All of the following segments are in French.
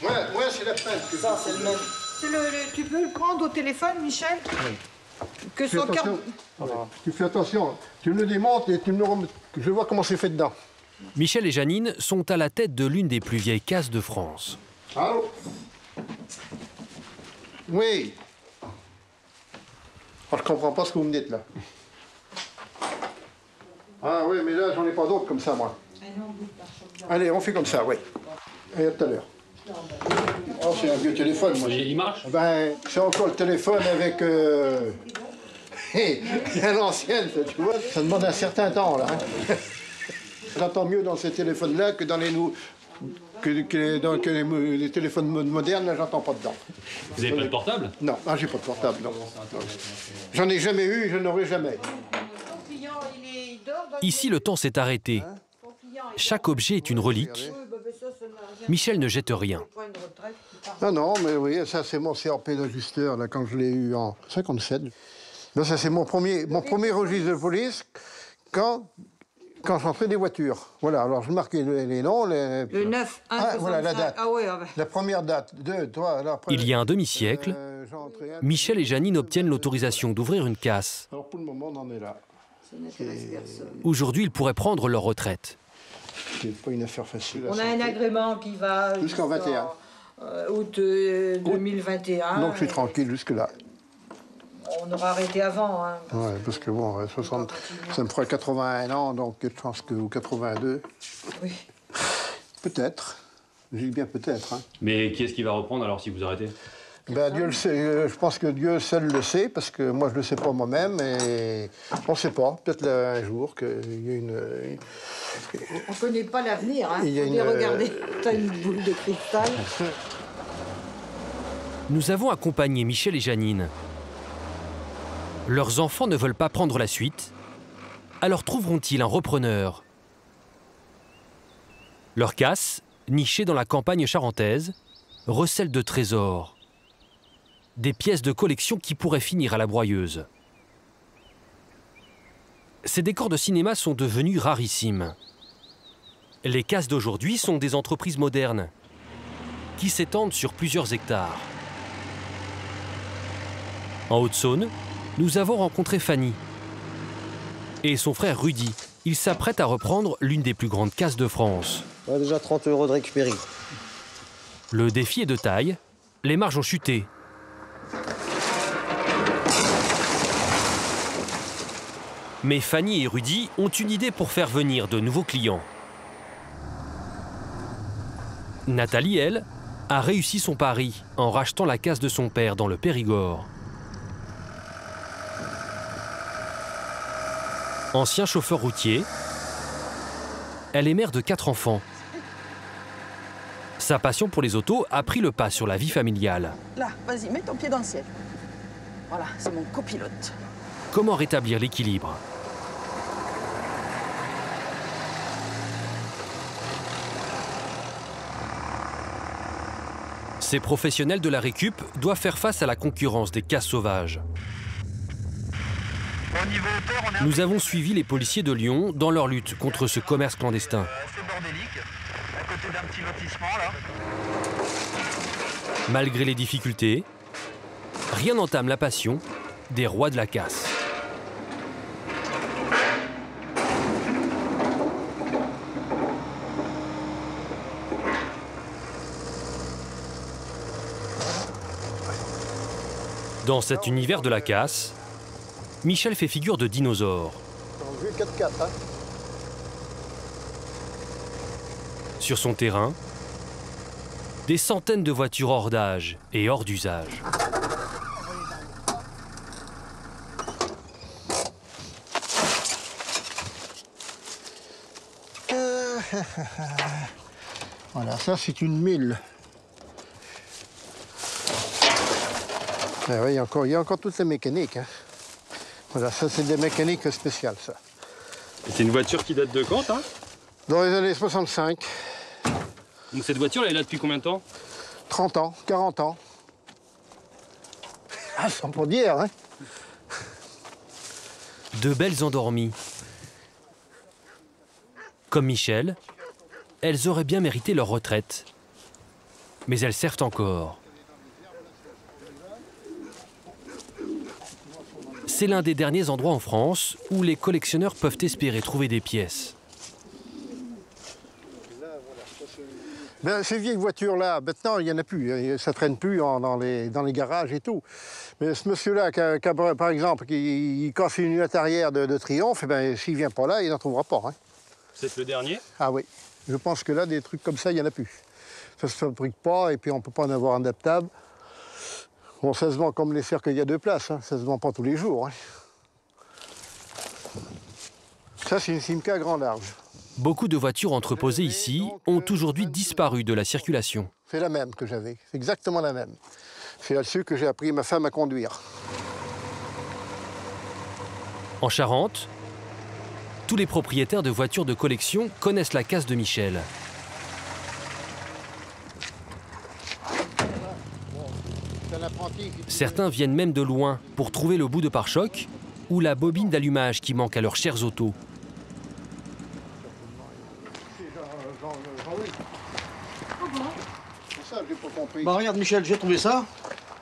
Ouais, c'est la peine. Ça, c'est le même. Tu peux le prendre au téléphone, Michel? Oui. Que son carte... Tu fais attention, tu me le démontes et tu me le remets. Je vois comment c'est fait dedans. Michel et Janine sont à la tête de l'une des plus vieilles casses de France. Allô? Oui. Oh, je comprends pas ce que vous me dites là. Ah oui, mais là, j'en ai pas d'autres comme ça, moi. Allez, on fait comme ça, oui. Et à tout à l'heure. Oh, c'est un vieux téléphone, moi. Il marche? Ben, c'est encore le téléphone avec... à l'ancienne, tu vois. Ça demande un certain temps, là. Hein. J'entends mieux dans ces téléphones-là que dans les les téléphones modernes, là, j'entends pas dedans. Vous avez pas de portable? Non, j'ai pas de portable, non. J'en ai jamais eu, je n'aurai jamais. Ici, le temps s'est arrêté. Chaque objet est une relique. Michel ne jette rien. Non, mais oui, ça c'est mon CRP d'ajusteur, là, quand je l'ai eu en 57. Là, ça c'est mon premier registre de police quand j'entrais des voitures. Voilà, alors je marquais les noms. Le 9, 1, voilà la date. Ah ouais, ouais. La première date, 2, 3, alors après... Il y a un demi-siècle, Michel et Janine obtiennent l'autorisation d'ouvrir une casse. Alors pour le moment, on en est là. Aujourd'hui, ils pourraient prendre leur retraite. C'est pas une affaire facile. On a un agrément qui va jusqu'en 21. Août 2021. Donc je suis tranquille jusque-là. On aura arrêté avant. Hein, ouais, parce que bon, 60, ça me fera 81 ans, donc je pense que... ou 82. Oui. Peut-être. Je dis bien peut-être. Hein. Mais qui est-ce qui va reprendre alors si vous arrêtez? Ben, Dieu le sait. Je pense que Dieu seul le sait, parce que moi je le sais pas moi-même, et on ne sait pas. Peut-être un jour qu'il y a une... On ne connaît pas l'avenir, hein. Regardez, t'as une boule de cristal. Nous avons accompagné Michel et Janine. Leurs enfants ne veulent pas prendre la suite, alors trouveront-ils un repreneur? Leur casse, nichée dans la campagne charentaise, recèle de trésors. Des pièces de collection qui pourraient finir à la broyeuse. Ces décors de cinéma sont devenus rarissimes. Les casses d'aujourd'hui sont des entreprises modernes qui s'étendent sur plusieurs hectares. En Haute-Saône, nous avons rencontré Fanny et son frère Rudy. Ils s'apprêtent à reprendre l'une des plus grandes casses de France. Ouais, déjà 30 € de récupérer. Le défi est de taille, les marges ont chuté. Mais Fanny et Rudy ont une idée pour faire venir de nouveaux clients. Nathalie, elle, a réussi son pari en rachetant la casse de son père dans le Périgord. Ancien chauffeur routier, elle est mère de 4 enfants. Sa passion pour les autos a pris le pas sur la vie familiale. Là, vas-y, mets ton pied dans le ciel. Voilà, c'est mon copilote. Comment rétablir l'équilibre? Ces professionnels de la récup doivent faire face à la concurrence des casses sauvages. Nous avons suivi les policiers de Lyon dans leur lutte contre ce commerce clandestin. C'est bordélique, à côté d'un petit lotissement là. Malgré les difficultés, rien n'entame la passion des rois de la casse. Dans cet univers de la casse, Michel fait figure de dinosaure. J'ai vu 4x4, hein. Sur son terrain, des centaines de voitures hors d'âge et hors d'usage. Voilà, ça c'est une mille. Ah oui, il y a encore toutes les mécaniques. Hein. Voilà, ça c'est des mécaniques spéciales, ça. C'est une voiture qui date de quand, hein? Dans les années 65. Donc cette voiture, elle est là depuis combien de temps? 30 ans, 40 ans. Ah, sans pour dire, hein. De belles endormies. Comme Michel, elles auraient bien mérité leur retraite. mais elles servent encore. C'est l'un des derniers endroits en France où les collectionneurs peuvent espérer trouver des pièces. Ben, ces vieilles voitures-là, maintenant, il n'y en a plus. Ça ne traîne plus dans les garages et tout. Mais ce monsieur-là, par exemple, qui casse une lunette arrière de Triomphe, eh ben, s'il ne vient pas là, il n'en trouvera pas. Hein. C'est le dernier? Ah oui. Je pense que là, des trucs comme ça, il n'y en a plus. Ça ne se fabrique pas et puis on ne peut pas en avoir un adaptable. Bon, ça se vend comme les cercueils à 2 places. Hein. Ça ne se vend pas tous les jours. Hein. Ça, c'est une Simca grand large. Beaucoup de voitures entreposées ici ont aujourd'hui disparu de la circulation. C'est la même que j'avais, c'est exactement la même. C'est là-dessus que j'ai appris ma femme à conduire. En Charente, tous les propriétaires de voitures de collection connaissent la casse de Michel. Certains viennent même de loin pour trouver le bout de pare-choc ou la bobine d'allumage qui manque à leurs chères autos. Bah regarde Michel, j'ai trouvé ça.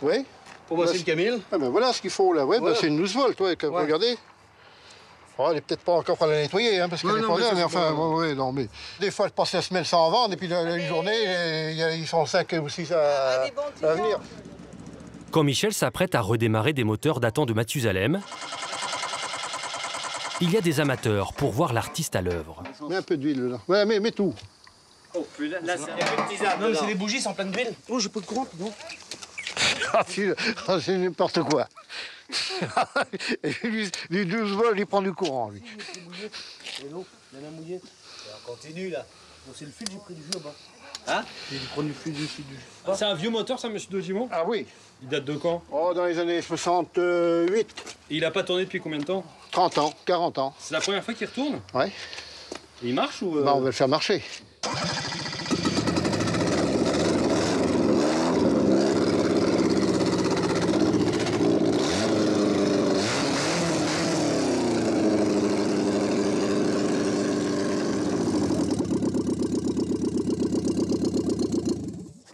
Oui. Pour bosser le Camille. Ah ben voilà ce qu'il faut là. Ouais, Voilà. ben c'est une 12 volts, ouais, regardez. Oh, elle n'est peut-être pas encore pour la nettoyer, hein, parce qu'elle Non, est non, pas là, mais mais c'est enfin, pas- ouais, non, mais des fois, je passe la semaine sans en vendre, et puis une journée, ils sont 5 ou 6 à venir. Quand Michel s'apprête à redémarrer des moteurs datant de Mathusalem, il y a des amateurs pour voir l'artiste à l'œuvre. Mets un peu d'huile là. Ouais, mets tout. Non, mais c'est les bougies, c'est en pleine ville. Oh, j'ai pas de courant, non. Ah, c'est n'importe quoi. Les 12 volts, il prend du courant, lui. Et l'eau, il y en a mouillé. On continue là. Bon, c'est le fil, j'ai pris du jus là-bas. Hein? J'ai pris du fil, du jus. C'est un vieux moteur, ça, monsieur de Gimont? Ah oui. Il date de quand? Oh, dans les années 68, Et il a pas tourné depuis combien de temps? 30 ans, 40 ans. C'est la première fois qu'il retourne? Ouais. Et il marche ou... Bah, on va le faire marcher.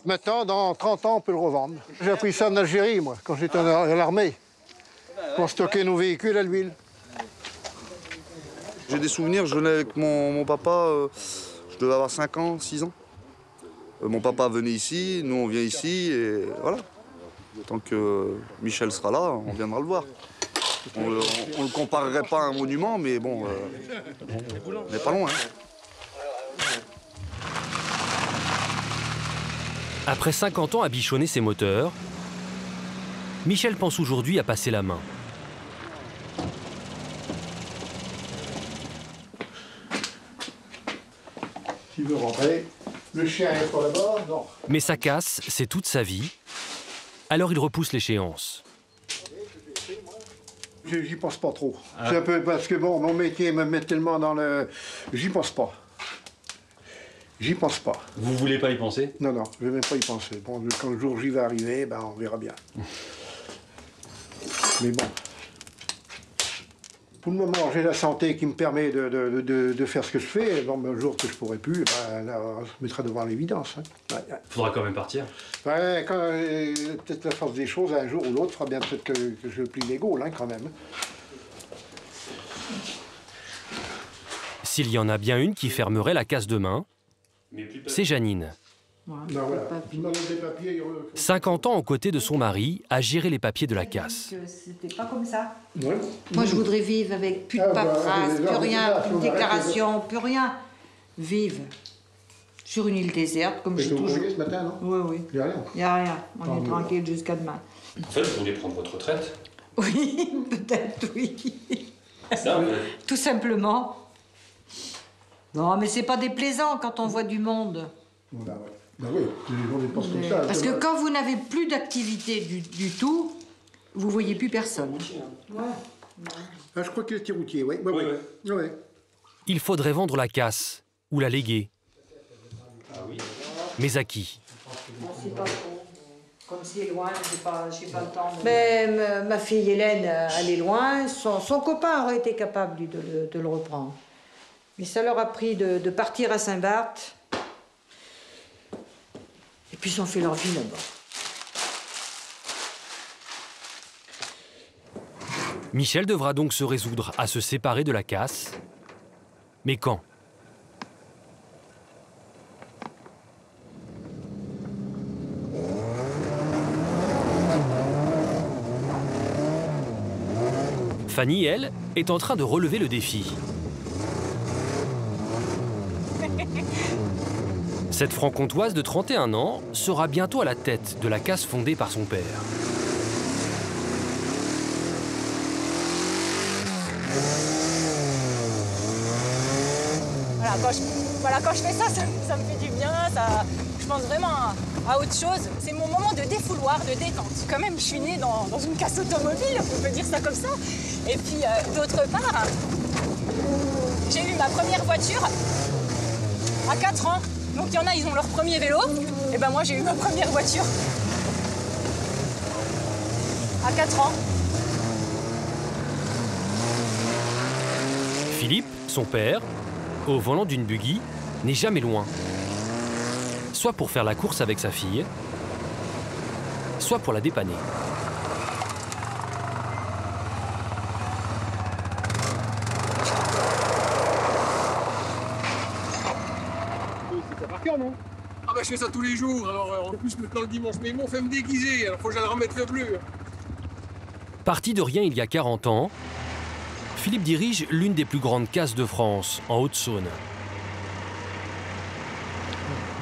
Maintenant, dans 30 ans, on peut le revendre. J'ai appris ça en Algérie, moi, quand j'étais à l'armée, pour stocker nos véhicules à l'huile. J'ai des souvenirs, je venais avec mon papa, je devais avoir 5 ans, 6 ans. Mon papa venait ici, nous on vient ici, et voilà. Tant que Michel sera là, on viendra le voir. On ne le comparerait pas à un monument, mais bon, on n'est pas loin. Hein. Après 50 ans à bichonner ses moteurs, Michel pense aujourd'hui à passer la main. S'il veut rentrer, le chien est pas là-bas, non. Mais sa casse, c'est toute sa vie. Alors il repousse l'échéance. J'y pense pas trop. C'est un peu parce que bon, mon métier me met tellement dans le... J'y pense pas. J'y pense pas. Vous voulez pas y penser? Non, non, je vais même pas y penser. Bon, quand le jour J va arriver, ben, on verra bien. Mais bon. Pour le moment, j'ai la santé qui me permet de faire ce que je fais. Bon, ben, le jour que je pourrai plus, ben, là, on se mettra devant l'évidence. Hein. Ouais, ouais. Faudra quand même partir. Ouais, peut-être la force des choses, un jour ou l'autre, fera bien peut-être que je plie les Gaules, hein, quand même. S'il y en a bien une qui fermerait la casse demain, c'est Janine. Non, voilà. Des papiers, 50 ans aux côtés de son mari à gérer les papiers de la casse. C'était pas comme ça. ouais. Moi, je voudrais vivre avec plus de Ah, bah, paperasse, là, plus rien, là, plus de on arrête déclaration, plus rien. Vivre sur une île déserte, comme Et j'ai vous toujours. voyez ce matin, non? Oui, oui. Il n'y a rien. Il n'y a rien. On Ah, est mais tranquille jusqu'à demain. En fait, vous voulez prendre votre retraite? Oui, peut-être, oui. Ça, Tout simplement. Non, mais c'est pas déplaisant quand on voit du monde. Voilà, ouais. Ben oui, on n'est pas comme ça. Parce que quand vous n'avez plus d'activité du tout, vous voyez plus personne. Ah, je crois qu'il est routier, oui. Ouais, ouais. Ouais. Il faudrait vendre la casse ou la léguer. Mais à qui? C'est pas trop. Comme c'est loin, j'ai pas le temps. Mais ma fille Hélène, elle est loin. Son copain aurait été capable lui, de le reprendre. Mais ça leur a pris de partir à Saint-Barth. Et Puis ils ont fait leur vie là-bas. Michel devra donc se résoudre à se séparer de la casse. Mais quand? Fanny, elle, est en train de relever le défi. Cette franc-comtoise de 31 ans sera bientôt à la tête de la casse fondée par son père. Voilà, quand je fais ça, ça me fait du bien. Je pense vraiment à autre chose. C'est mon moment de défouloir, de détente. Quand même, je suis née dans une casse automobile, on peut dire ça comme ça. Et puis, d'autre part, j'ai eu ma première voiture à 4 ans. Donc, il y en a, ils ont leur premier vélo. Et ben moi, j'ai eu ma première voiture à 4 ans. Philippe, son père, au volant d'une buggy, n'est jamais loin. Soit pour faire la course avec sa fille, soit pour la dépanner. C'est par cœur, non? Ah bah je fais ça tous les jours, alors en plus maintenant le dimanche, mais ils m'ont fait me déguiser, alors faut que j'aille remettre le bleu. Parti de rien il y a 40 ans, Philippe dirige l'une des plus grandes casses de France, en Haute-Saône.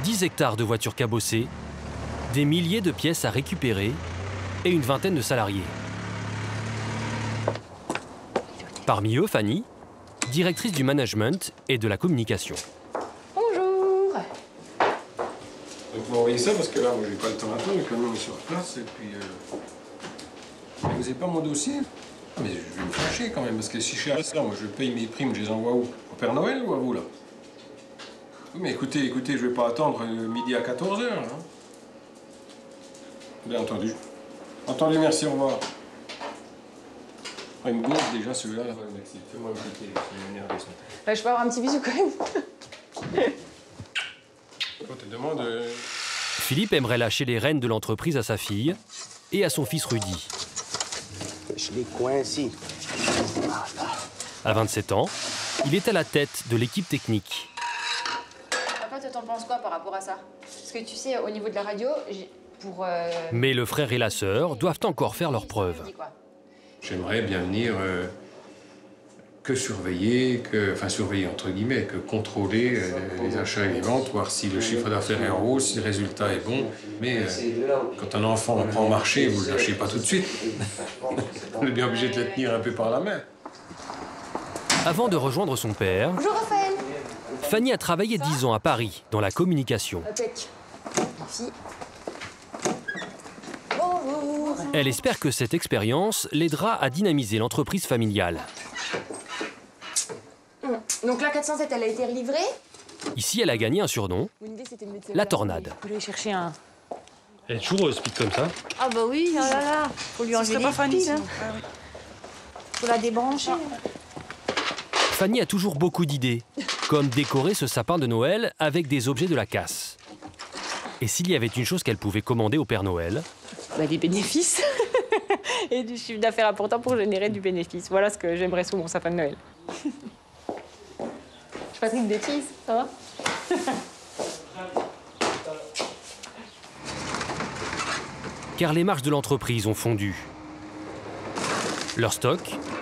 10 hectares de voitures cabossées, des milliers de pièces à récupérer et une vingtaine de salariés. Parmi eux, Fanny, directrice du management et de la communication. Bonjour. Donc vous m'envoyez ça parce que là, moi j'ai pas le temps d'attendre, le camion est sur place et puis... Mais vous avez pas mon dossier? Ah, mais je vais me fâcher quand même, parce que si je suis ça, moi je paye mes primes, je les envoie où? Au Père Noël ou à vous là? Oui, mais écoutez, je vais pas attendre midi à 14h, hein. Bien entendu. Entendu, merci, au revoir. Ah, il me gonfle déjà celui-là. Là. Merci, fais-moi un petit Je peux avoir un petit bisou quand même. On te demande... Philippe aimerait lâcher les rênes de l'entreprise à sa fille et à son fils Rudy. Je l'ai coincé. À 27 ans, il est à la tête de l'équipe technique. Papa, toi, t'en penses quoi par rapport à ça? Parce que tu sais, au niveau de la radio, Mais le frère et la sœur doivent encore faire leurs preuves. J'aimerais bien venir que surveiller, enfin surveiller entre guillemets, que contrôler les achats et les ventes, voir si le chiffre d'affaires est en hausse, si le résultat est bon. Mais quand un enfant apprend à marcher, vous ne le lâchez pas tout de suite. On est bien obligé de le tenir un peu par la main. Avant de rejoindre son père, bonjour Raphaël. Fanny a travaillé 10 ans à Paris, dans la communication. Merci. Bonjour. Elle espère que cette expérience l'aidera à dynamiser l'entreprise familiale. Donc la 407, elle a été livrée. Ici, elle a gagné un surnom, la tornade. Je vais chercher un... Elle est toujours speed comme ça? Ah bah oui, oh là là. Faut lui enlever les piles, hein. Faut la débrancher. Fanny a toujours beaucoup d'idées, comme décorer ce sapin de Noël avec des objets de la casse. Et s'il y avait une chose qu'elle pouvait commander au Père Noël? Bah, des bénéfices et du chiffre d'affaires important pour générer du bénéfice. Voilà ce que j'aimerais sous mon sapin de Noël. Je fais pas une bêtise, ça va? Car les marges de l'entreprise ont fondu. Leur stock,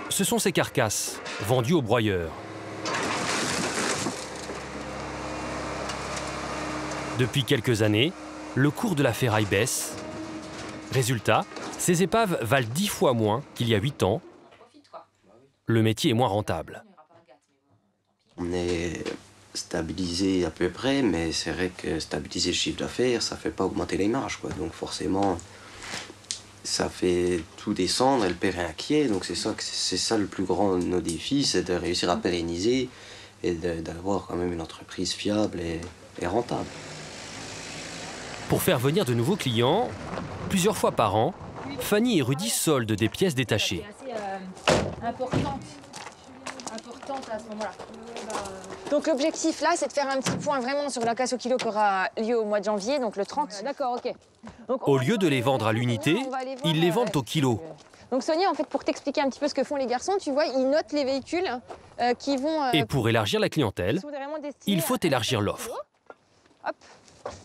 ce sont ces carcasses, vendues aux broyeurs. Depuis quelques années, le cours de la ferraille baisse. Résultat, ces épaves valent 10 fois moins qu'il y a 8 ans. Le métier est moins rentable. On est stabilisé à peu près, mais c'est vrai que stabiliser le chiffre d'affaires, ça fait pas augmenter les marges, quoi. Donc forcément, ça fait tout descendre et le père est inquiet. Donc c'est ça le plus grand de nos défis, c'est de réussir à pérenniser et d'avoir quand même une entreprise fiable et rentable. Pour faire venir de nouveaux clients, plusieurs fois par an, Fanny et Rudy soldent des pièces détachées. C'est assez importante l'attente à ce moment-là. Donc l'objectif là, c'est de faire un petit point vraiment sur la casse au kilo qui aura lieu au mois de janvier, donc le 30. D'accord, ok. Donc, Au lieu de les vendre à l'unité, ils les vendent au kilo. Donc Sonia, en fait, pour t'expliquer un petit peu ce que font les garçons, tu vois, ils notent les véhicules qui vont... Et pour élargir la clientèle, il faut élargir l'offre.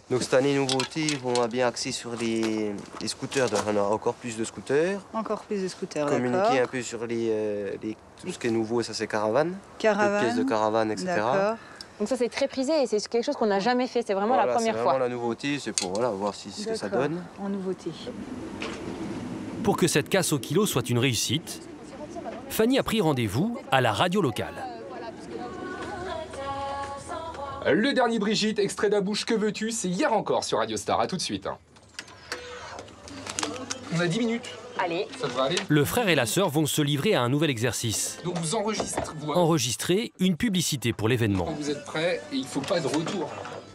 Donc cette année, nouveauté, on a bien axé sur les scooters. Donc on a encore plus de scooters. Encore plus de scooters, d'accord. Communiquer un peu sur tout ce qui est nouveau, ça c'est caravane. Caravane. Les pièces de caravane, etc. D'accord. Donc ça, c'est très prisé et c'est quelque chose qu'on n'a jamais fait. C'est vraiment Voilà, la première c'est fois. vraiment la nouveauté, c'est pour voir ce que ça donne. En nouveauté. Pour que cette casse au kilo soit une réussite, Fanny a pris rendez-vous à la radio locale. Le dernier Brigitte, extrait d'Abouche, que veux-tu? C'est hier encore sur Radio Star. À tout de suite. On a 10 minutes. Allez. Ça devrait aller. Le frère et la sœur vont se livrer à un nouvel exercice. Donc vous enregistrez. Enregistrer une publicité pour l'événement. Quand vous êtes prêts, et il ne faut pas de retour.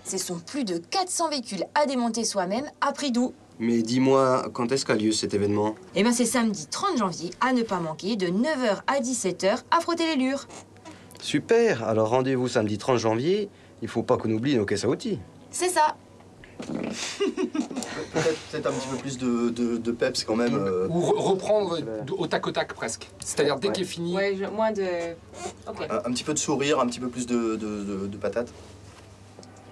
Ce sont plus de 400 véhicules à démonter soi-même à prix doux. Mais dis-moi, quand est-ce qu'a lieu cet événement? Eh bien, c'est samedi 30 janvier, à ne pas manquer, de 9h à 17h, à frotter les lures. Super. Alors rendez-vous samedi 30 janvier. Il faut pas qu'on oublie nos caisses à outils. C'est ça. Peut-être un petit peu plus de peps quand même. Ou reprendre au tac presque. C'est-à-dire dès qu'il est fini. Ouais, moins de... Okay. Un petit peu de sourire, un petit peu plus de patates.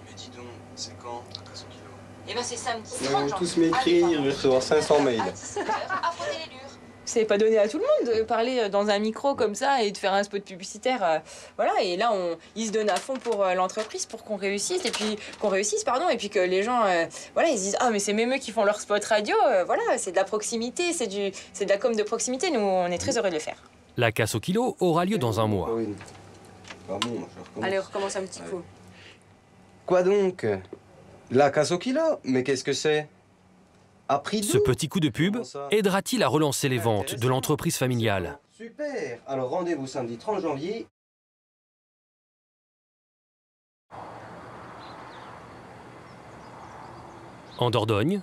Mais dis donc, c'est quand la casse au kilo? Eh bien, c'est samedi 30 Ils janvier. vont tous m'écrire, je vais recevoir 500 mails. À 17h, à frotter les lures. C'est pas donné à tout le monde de parler dans un micro comme ça et de faire un spot publicitaire. Voilà, et là, ils se donnent à fond pour l'entreprise, pour qu'on réussisse, et puis et puis que les gens, voilà, ils se disent, ah, mais c'est même eux qui font leur spot radio, voilà, c'est de la proximité, c'est de la com de proximité, nous, on est très heureux de le faire. La casse au kilo aura lieu dans un mois. Allez, on recommence un petit coup. Quoi donc? La casse au kilo? Mais qu'est-ce que c'est? Ce petit coup de pub aidera-t-il à relancer les ventes de l'entreprise familiale? Super. Alors rendez-vous samedi 30 janvier. En Dordogne,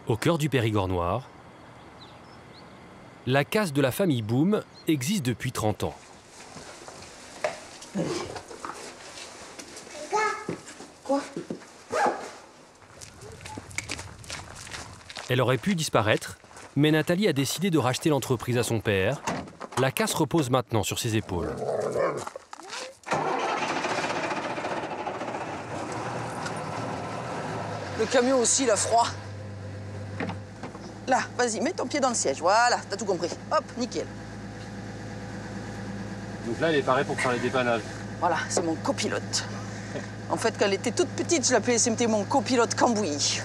au cœur du Périgord noir, la casse de la famille Boom existe depuis 30 ans. Quoi? Elle aurait pu disparaître, mais Nathalie a décidé de racheter l'entreprise à son père. La casse repose maintenant sur ses épaules. Le camion aussi, il a froid. Là, vas-y, mets ton pied dans le siège. Voilà, t'as tout compris. Hop, nickel. Donc là, elle est parée pour faire les dépannages. Voilà, c'est mon copilote. En fait, quand elle était toute petite, je l'appelais, c'était mon copilote cambouis.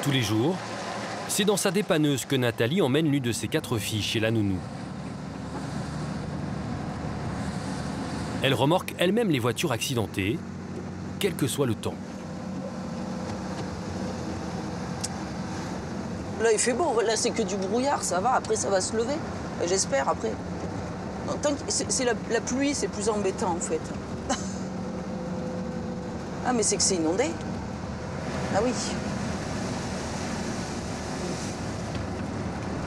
Tous les jours, c'est dans sa dépanneuse que Nathalie emmène l'une de ses 4 filles chez la nounou. Elle remorque elle-même les voitures accidentées, quel que soit le temps. Là, il fait beau. Là, c'est que du brouillard, ça va. Après, ça va se lever. J'espère, après. Non, tant que c'est la pluie, c'est plus embêtant, en fait. Ah, mais c'est que c'est inondé. Ah oui.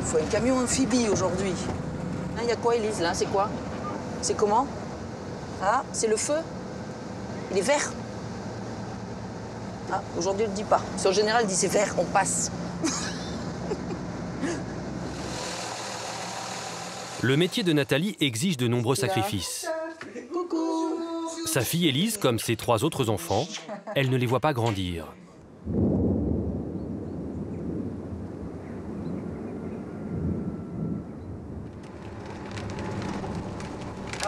Il faut un camion amphibie aujourd'hui. Il y a quoi, Élise, là? C'est quoi? C'est comment? Ah, c'est le feu? Il est vert? Ah, aujourd'hui, elle ne le dit pas. Parce qu'en général, elle dit c'est vert, on passe. Le métier de Nathalie exige de nombreux sacrifices. Coucou. Sa fille Élise, comme ses 3 autres enfants, elle ne les voit pas grandir.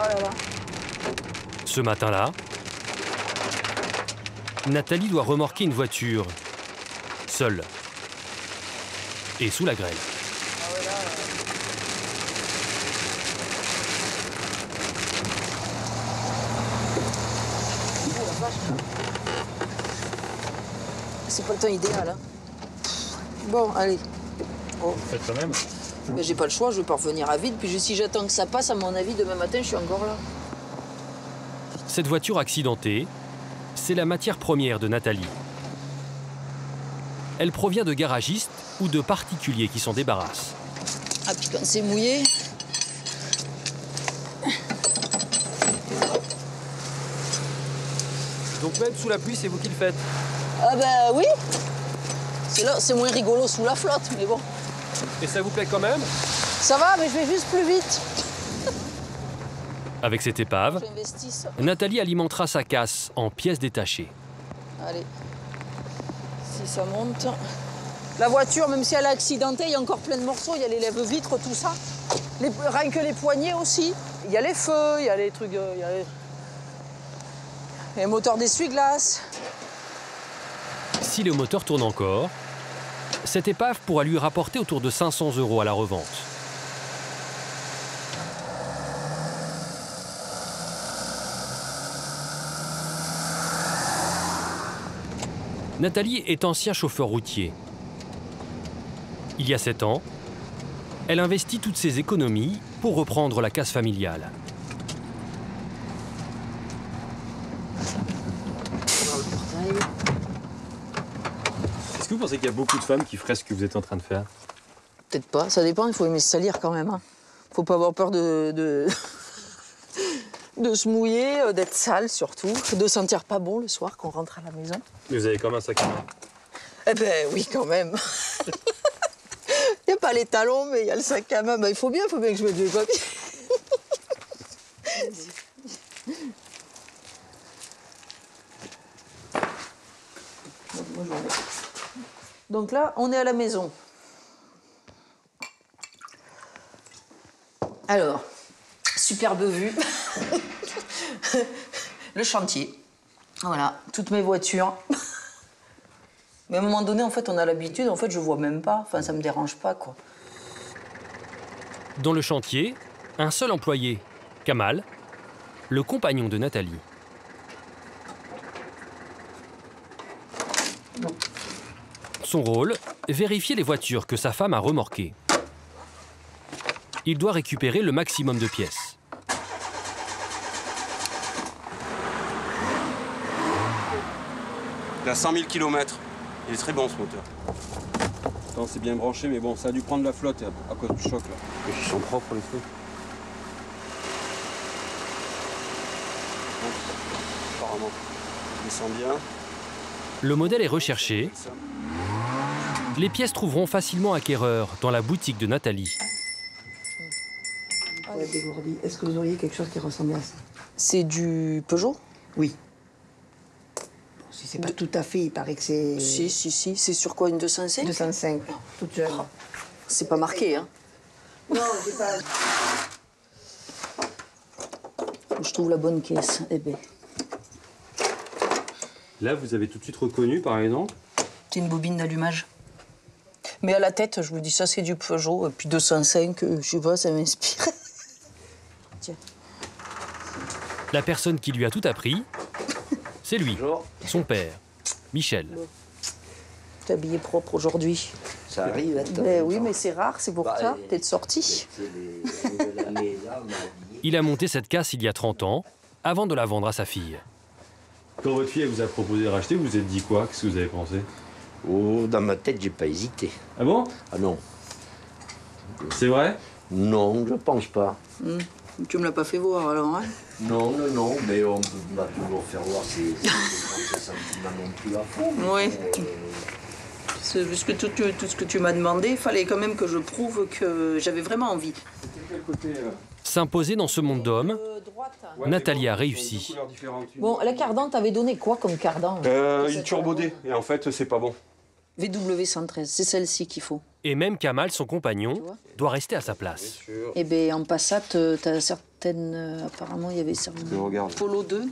Oh là là. Ce matin-là, Nathalie doit remorquer une voiture, seule, et sous la grêle. C'est pas le temps idéal, hein. Bon, allez. Oh. Faites quand même. Mais j'ai pas le choix, je vais pas revenir à vide. Puis si j'attends que ça passe, à mon avis, demain matin, je suis encore là. Cette voiture accidentée, c'est la matière première de Nathalie. Elle provient de garagistes ou de particuliers qui s'en débarrassent. Ah, puis quand c'est mouillé... Donc même sous la pluie, c'est vous qui le faites? Ah ben oui. C'est moins rigolo sous la flotte, mais bon. Et ça vous plaît quand même? Ça va, mais je vais juste plus vite. Avec cette épave, Nathalie alimentera sa casse en pièces détachées. Allez, si ça monte. La voiture, même si elle est accidentée, il y a encore plein de morceaux. Il y a les lève-vitres, tout ça. Rien que les poignées aussi. Il y a les feux, il y a les trucs... il y a les moteurs d'essuie-glace. Si le moteur tourne encore, cette épave pourra lui rapporter autour de 500 € à la revente. Nathalie est ancien chauffeur routier. Il y a 7 ans, elle investit toutes ses économies pour reprendre la casse familiale. Est-ce que vous pensez qu'il y a beaucoup de femmes qui feraient ce que vous êtes en train de faire? Peut-être pas, ça dépend, il faut aimer se salir quand même. Hein. Faut pas avoir peur de se mouiller, d'être sale surtout, de sentir pas bon le soir quand on rentre à la maison. Mais vous avez quand même un sac à main. Eh ben oui, quand même. Il n'y a pas les talons, mais il y a le sac à main. Ben, il faut bien que je mette mes papiers. Donc là, on est à la maison. Alors, superbe vue. Le chantier. Voilà, toutes mes voitures. Mais à un moment donné, en fait, on a l'habitude. En fait, je vois même pas. Enfin, ça me dérange pas, quoi. Dans le chantier, un seul employé, Kamal, le compagnon de Nathalie. Son rôle, vérifier les voitures que sa femme a remorquées. Il doit récupérer le maximum de pièces. Il a 100 000 km. Il est très bon, ce moteur. Attends, c'est bien branché, mais bon, ça a dû prendre la flotte à cause du choc, là. Ils sont propres, les feux. Apparemment. Il descend bien. Le modèle est recherché. Les pièces trouveront facilement acquéreur dans la boutique de Nathalie. Ouais, dégourdi. Est-ce que vous auriez quelque chose qui ressemble à ça? C'est du Peugeot? Oui. Bon, si c'est pas tout à fait, il paraît que c'est... Si. C'est sur quoi, une 205? 205, toute jeune. Oh. C'est pas marqué, hein? Non, j'ai pas... Je trouve la bonne caisse. Eh ben. Là, vous avez tout de suite reconnu, par exemple? C'est une bobine d'allumage. Mais à la tête, je me dis, ça, c'est du Peugeot. Et puis 205, je sais pas, ça m'inspire. Tiens. La personne qui lui a tout appris, c'est lui, son père, Michel. T'es habillé propre aujourd'hui. Ça arrive, attends. Ben oui, mais c'est rare, c'est pour ça. T'es de sortie. Il a monté cette casse il y a 30 ans, avant de la vendre à sa fille. Quand votre fille vous a proposé de racheter, vous vous êtes dit quoi? Qu'est-ce que vous avez pensé? Oh, dans ma tête, j'ai pas hésité. Ah bon? Ah non. C'est vrai? Non, je pense pas. Tu me l'as pas fait voir, alors, hein? Non, mais on va toujours faire voir ses sentiments non plus à fond. Oui. Puisque tout ce que tu m'as demandé, il fallait quand même que je prouve que j'avais vraiment envie. S'imposer dans ce monde d'hommes, Nathalie a réussi. Bon, la cardan, t'avais donné quoi comme cardan? Une Turbo D, et en fait, c'est pas bon. VW113, c'est celle-ci qu'il faut. Et même Kamal, son compagnon, doit rester à sa place. Eh bien, en Passat, t'as certaines... apparemment, il y avait certaines... Polo 2.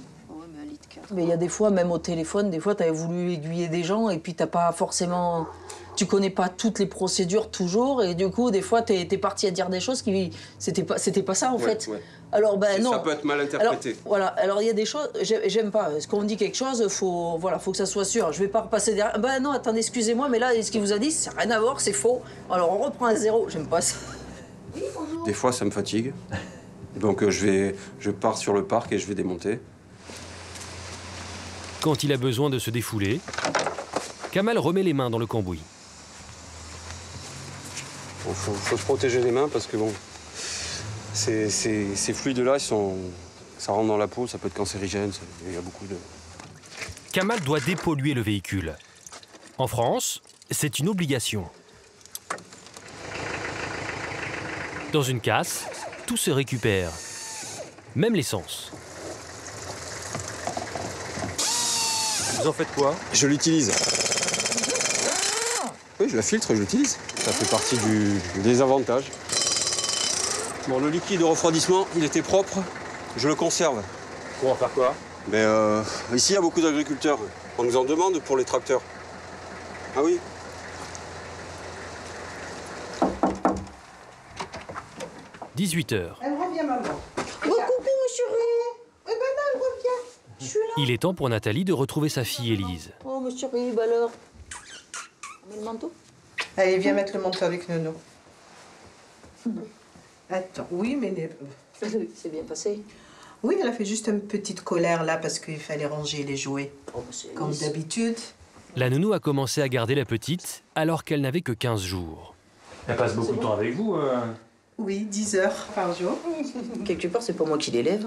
Mais il y a des fois, même au téléphone, des fois, t'avais voulu aiguiller des gens et puis t'as pas forcément... Tu connais pas toutes les procédures toujours et du coup, des fois, t'es parti à dire des choses qui... C'était pas ça, en fait. Ouais. Alors, ben non. Ça peut être mal interprété. Alors, voilà. Alors, il y a des choses... J'aime pas. Quand on dit quelque chose, faut que ça soit sûr. Je vais pas repasser derrière... Ben non, attendez, excusez-moi, mais là, ce qu'il vous a dit, ça n'a rien à voir, c'est faux. Alors, on reprend à zéro. J'aime pas ça. Des fois, ça me fatigue. Donc, je pars sur le parc et je vais démonter. Quand il a besoin de se défouler, Kamal remet les mains dans le cambouis. Faut se protéger les mains parce que bon, ces fluides-là, ça rentre dans la peau, ça peut être cancérigène, il y a beaucoup de... Kamal doit dépolluer le véhicule. En France, c'est une obligation. Dans une casse, tout se récupère, même l'essence. Vous en faites quoi? Je l'utilise. Oui, je la filtre et je l'utilise. Ça fait partie des avantages. Bon, le liquide de refroidissement, il était propre. Je le conserve. Pour en faire quoi? Ici, il y a beaucoup d'agriculteurs. On nous en demande pour les tracteurs. Ah oui? 18 h. Elle revient, maman. Coucou, mon chéri. Eh ben non, elle revient. Je suis là. Il est temps pour Nathalie de retrouver sa fille Élise. Oh, mon chéri, bah alors. On met le manteau? Allez, viens mettre le manteau avec Nono. Attends, oui, mais... C'est bien passé. Oui, elle a fait juste une petite colère là parce qu'il fallait ranger les jouets. Oh, comme d'habitude. La nounou a commencé à garder la petite alors qu'elle n'avait que 15 jours. Elle passe beaucoup de temps avec vous Oui, 10 heures par jour. Quelque part, c'est pas moi qui l'élève.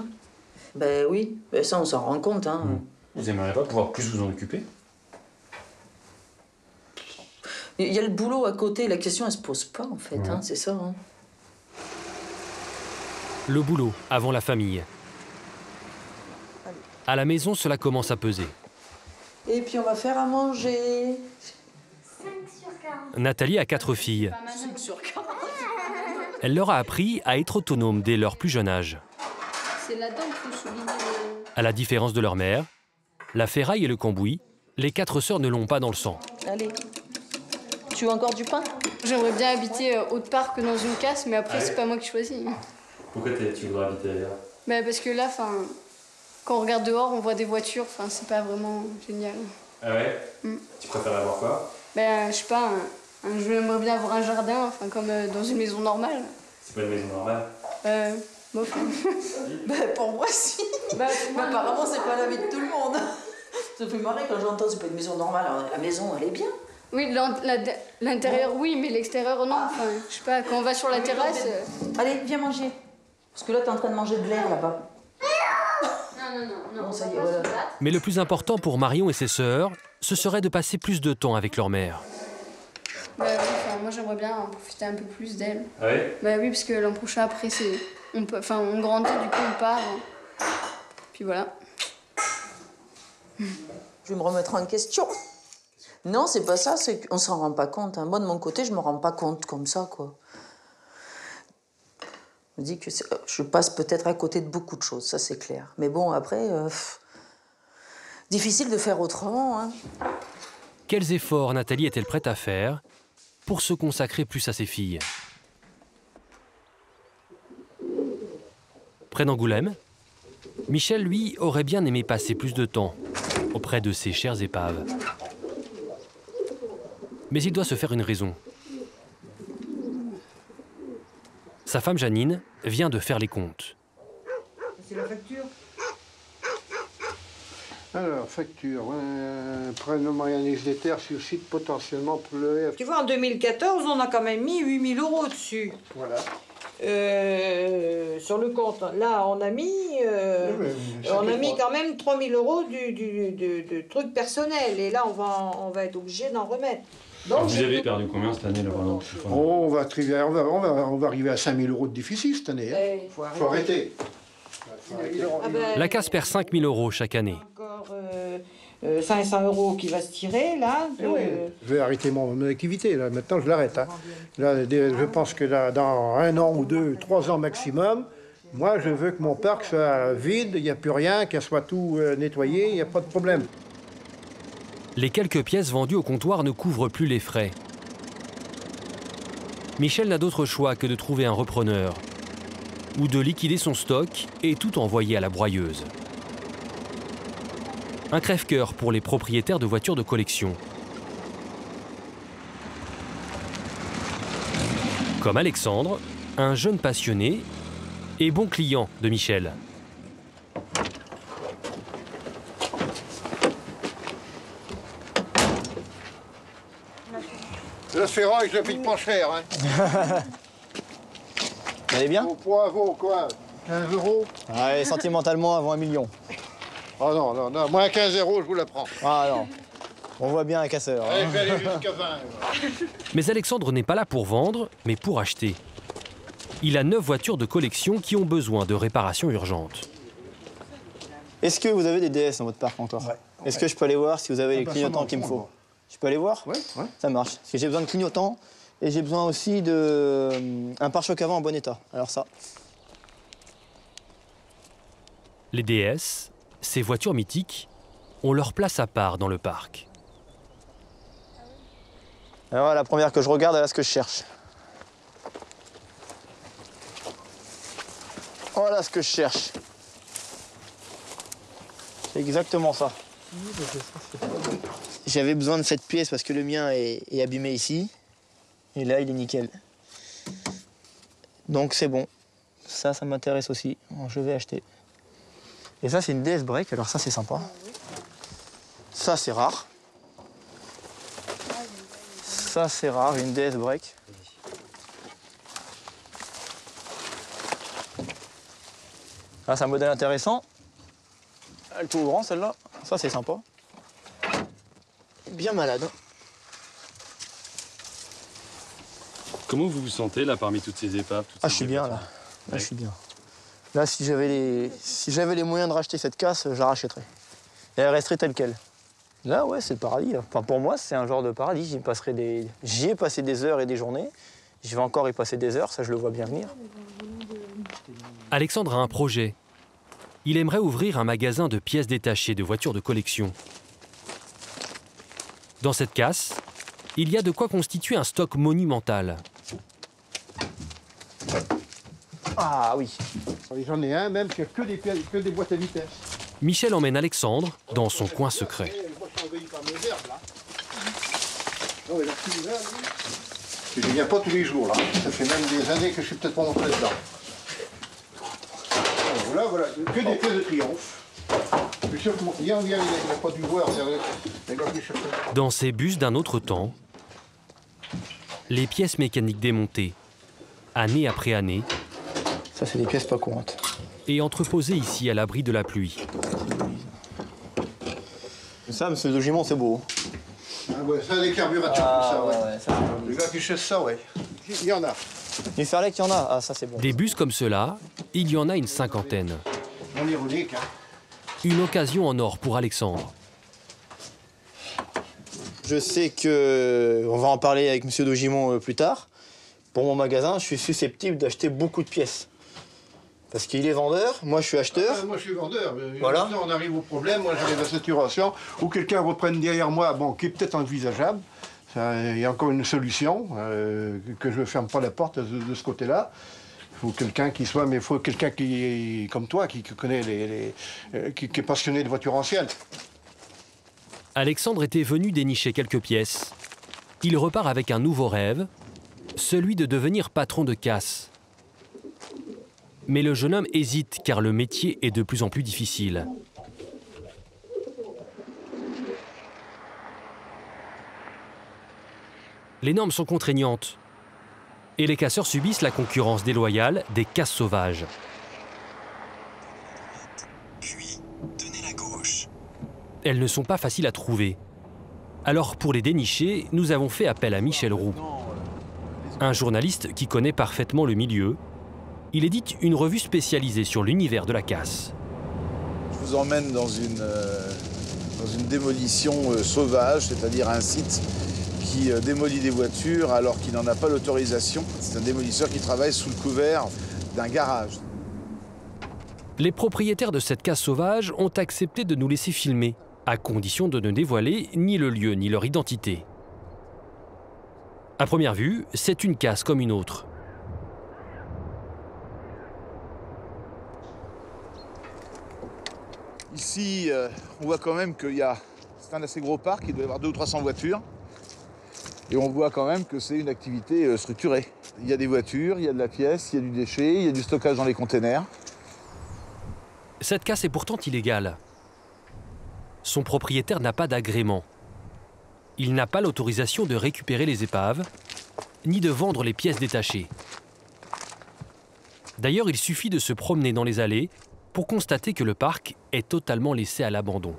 Ben oui, ben ça on s'en rend compte. Hein. Vous aimeriez pas pouvoir plus vous en occuper? Il y a le boulot à côté, la question elle se pose pas en fait, hein, c'est ça. Hein. Le boulot avant la famille. À la maison, cela commence à peser. Et puis on va faire à manger. 5 sur 40. Nathalie a 4 filles. 5 sur 40. Elle leur a appris à être autonomes dès leur plus jeune âge. C'est là-dedans qu'il faut souligner. À la différence de leur mère, la ferraille et le cambouis, les 4 sœurs ne l'ont pas dans le sang. Allez. Tu veux encore du pain? J'aimerais bien habiter autre part que dans une casse, mais après, c'est pas moi qui choisis. Pourquoi tu voudrais habiter ailleurs? Bah, parce que là, quand on regarde dehors, on voit des voitures, c'est pas vraiment génial. Ah ouais? Tu préfères avoir quoi? Bah, je sais pas, j'aimerais bien avoir un jardin, comme dans une maison normale. C'est pas une maison normale? Bof. Bah, pour moi, si. Bah, mais apparemment, c'est pas la vie de tout le monde. Ça fait marrer quand j'entends c'est pas une maison normale. Alors, la maison, elle est bien. Oui, l'intérieur, oui, mais l'extérieur, non. Je sais pas, quand on va sur la terrasse... Allez, viens manger. Parce que là, t'es en train de manger de l'air, là-bas. Non, bon, ça y est, voilà. Mais le plus important pour Marion et ses sœurs, ce serait de passer plus de temps avec leur mère. Bah oui, moi, j'aimerais bien en profiter un peu plus d'elle. Ah ouais? Bah oui, parce que l'an prochain, après, on grandit, du coup, on part. Puis voilà. Je vais me remettre en question. Non, c'est pas ça, c'est qu'on s'en rend pas compte. Hein. Moi, de mon côté, je me rends pas compte comme ça, quoi. Je me dis que je passe peut-être à côté de beaucoup de choses, ça c'est clair. Mais bon, après, difficile de faire autrement. Hein. Quels efforts Nathalie est-elle prête à faire pour se consacrer plus à ses filles? Près d'Angoulême, Michel, lui, aurait bien aimé passer plus de temps auprès de ses chères épaves. Mais il doit se faire une raison. Sa femme Janine vient de faire les comptes. C'est la facture. Alors, facture. Prélèvement et analyse des terres sur site potentiellement pour le... Tu vois, en 2014, on a quand même mis 8 000 € dessus. Voilà. Sur le compte. Là, on a mis, quand même 3 000 € de trucs personnels. Et là, on va être obligé d'en remettre. Donc, vous avez perdu combien cette année là, par exemple? On va arriver à 5 000 € de déficit cette année. Hein. Faut arrêter. La casse perd 5 000 € chaque année. Encore 500 € qui va se tirer, là. Je vais arrêter mon activité, là. Maintenant, je l'arrête. Hein. Là, je pense que là, dans 1 an ou 2, 3 ans maximum, moi, je veux que mon parc soit vide, il n'y a plus rien, qu'elle soit tout nettoyé, il n'y a pas de problème. Les quelques pièces vendues au comptoir ne couvrent plus les frais. Michel n'a d'autre choix que de trouver un repreneur ou de liquider son stock et tout envoyer à la broyeuse. Un crève-cœur pour les propriétaires de voitures de collection. Comme Alexandre, un jeune passionné et bon client de Michel. La ferraille, je la paye pas cher. Hein. Vous allez bien? Au poids vaut quoi? 15 €? Ouais, sentimentalement, avant 1 million. Oh non, non, non, moins 15 €, je vous la prends. Ah non, on voit bien un casseur. Allez, je vais aller jusqu'à 20. Mais Alexandre n'est pas là pour vendre, mais pour acheter. Il a 9 voitures de collection qui ont besoin de réparations urgentes. Est-ce que vous avez des DS dans votre parc encore? Ouais. Est-ce que je peux aller voir si vous avez les clignotants qu'il me faut? Je peux aller voir? Oui, ouais. Ça marche. Parce que j'ai besoin de clignotants et j'ai besoin aussi d'un pare-choc avant en bon état. Alors ça. Les DS, ces voitures mythiques, ont leur place à part dans le parc. Alors la première que je regarde, elle a ce que je cherche. Voilà ce que je cherche. C'est exactement ça. J'avais besoin de cette pièce parce que le mien est abîmé ici. Et là, il est nickel. Donc c'est bon. Ça m'intéresse aussi. Je vais acheter. Et ça, c'est une DS Break. Alors ça, c'est sympa. Ça, c'est rare. Ça, c'est rare, une DS Break. Ah, c'est un modèle intéressant. Elle est tout ouvrant, celle-là. Ça, c'est sympa. Bien malade. Comment vous vous sentez, là, parmi toutes ces épaves? Ah, je suis bien, là. Là, je suis bien. Là, si j'avais les moyens de racheter cette casse, je la rachèterais. Et elle resterait telle qu'elle. Là, ouais, c'est le paradis. Là. Enfin, pour moi, c'est un genre de paradis. J'y ai passé des heures et des journées. Je vais encore y passer des heures, ça, je le vois bien venir. Alexandre a un projet. Il aimerait ouvrir un magasin de pièces détachées de voitures de collection. Dans cette casse, il y a de quoi constituer un stock monumental. Ah oui. J'en ai un même qui a que des boîtes à vitesse. Michel emmène Alexandre dans son coin secret. Je ne viens pas tous les jours là. Ça fait même des années que je ne suis peut-être pas rentré dedans. Alors, voilà, que des pièces de triomphe. Je suis sûr que mon client vient, il n'a pas dû voir. Dans ces bus d'un autre temps, les pièces mécaniques démontées, année après année. Ça, c'est des pièces pas courantes. Et entreposées ici à l'abri de la pluie. Ça, monsieur de Gimont, c'est beau. Ah ouais, ça, des carburatures comme ça, ouais. Ça, les gars qui chassent ça, ouais. Il y en a. Il fallait qu'il y en a. Ah, ça, c'est bon. Des bus comme ceux-là, il y en a une cinquantaine. On est ironique, hein. Une occasion en or pour Alexandre. Je sais que on va en parler avec monsieur Dogimon plus tard. Pour mon magasin, je suis susceptible d'acheter beaucoup de pièces. Parce qu'il est vendeur, moi je suis acheteur. Ah, moi je suis vendeur. Voilà. Maintenant, on arrive au problème, moi j'arrive à la saturation, ou quelqu'un reprenne derrière moi, bon, qui est peut-être envisageable. Il y a encore une solution, que je ne ferme pas la porte de ce côté-là. Il faut quelqu'un qui soit, mais il faut quelqu'un qui, comme toi, qui connaît qui est passionné de voitures anciennes. Alexandre était venu dénicher quelques pièces. Il repart avec un nouveau rêve, celui de devenir patron de casse. Mais le jeune homme hésite car le métier est de plus en plus difficile. Les normes sont contraignantes et les casseurs subissent la concurrence déloyale des casses sauvages. Elles ne sont pas faciles à trouver. Alors pour les dénicher, nous avons fait appel à Michel Roux, un journaliste qui connaît parfaitement le milieu. Il édite une revue spécialisée sur l'univers de la casse. Je vous emmène dans une démolition sauvage, c'est-à-dire un site qui démolit des voitures alors qu'il n'en a pas l'autorisation. C'est un démolisseur qui travaille sous le couvert d'un garage. Les propriétaires de cette casse sauvage ont accepté de nous laisser filmer, à condition de ne dévoiler ni le lieu ni leur identité. À première vue, c'est une casse comme une autre. Ici, on voit quand même qu'il y a... C'est un assez gros parc, il doit y avoir 200 ou 300 voitures. Et on voit quand même que c'est une activité structurée. Il y a des voitures, il y a de la pièce, il y a du déchet, il y a du stockage dans les containers. Cette casse est pourtant illégale. Son propriétaire n'a pas d'agrément. il n'a pas l'autorisation de récupérer les épaves, ni de vendre les pièces détachées. D'ailleurs, il suffit de se promener dans les allées pour constater que le parc est totalement laissé à l'abandon.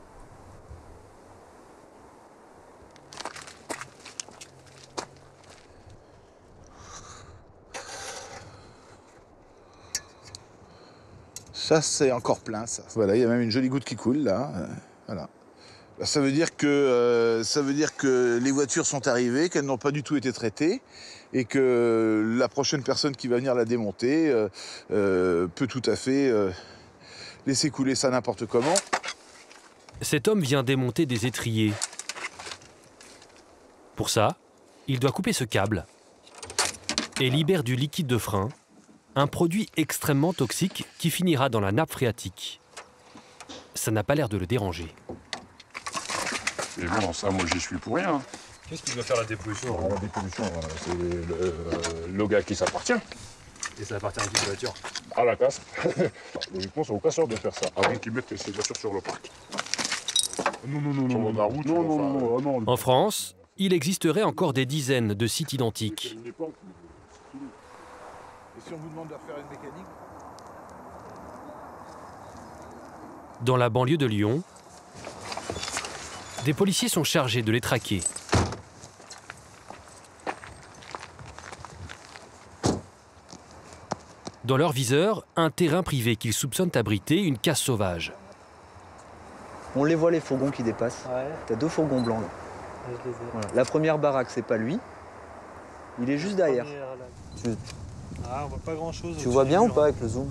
Ça, c'est encore plein, ça. Voilà, il y a même une jolie goutte qui coule, là. Voilà. Ça veut dire que les voitures sont arrivées, qu'elles n'ont pas du tout été traitées, et que la prochaine personne qui va venir la démonter peut tout à fait laisser couler ça n'importe comment. Cet homme vient démonter des étriers. Pour ça, il doit couper ce câble et libère du liquide de frein, un produit extrêmement toxique qui finira dans la nappe phréatique. Ça n'a pas l'air de le déranger. Et bon, ça, moi, j'y suis pour rien. Qu'est-ce qui doit faire la dépollution? La dépollution, c'est le gars qui s'appartient. Et ça appartient à qui, la voiture? À la casse. Logiquement, c'est au casseur de faire ça, avant qu'ils mettent ces voitures sur le parc. Non. En France, il existerait encore des dizaines de sites identiques. Et si on vous demande de refaire une mécanique? Dans la banlieue de Lyon, des policiers sont chargés de les traquer. Dans leur viseur, un terrain privé qu'ils soupçonnent abriter une casse sauvage. On les voit, les fourgons qui dépassent. Ouais. T'as 2 fourgons blancs là. Ouais, je les ai. Voilà. La première baraque, c'est pas lui. Il est juste derrière. On voit pas grand chose. Tu vois bien ou pas avec le zoom?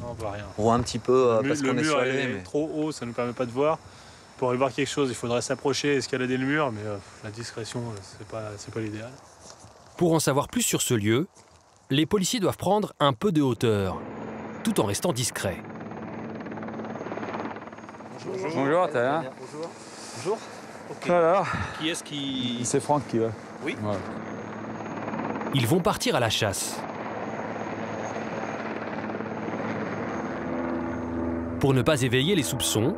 Non, on voit rien. On voit un petit peu parce qu'on est sur le mur est trop haut, ça nous permet pas de voir. Pour y voir quelque chose, il faudrait s'approcher, escalader le mur, mais la discrétion, c'est pas l'idéal. Pour en savoir plus sur ce lieu, les policiers doivent prendre un peu de hauteur, tout en restant discrets. Bonjour, t'es là? Bonjour. Okay. Alors, qui est-ce qui... C'est Franck qui va. Oui. Ouais. Ils vont partir à la chasse. Pour ne pas éveiller les soupçons,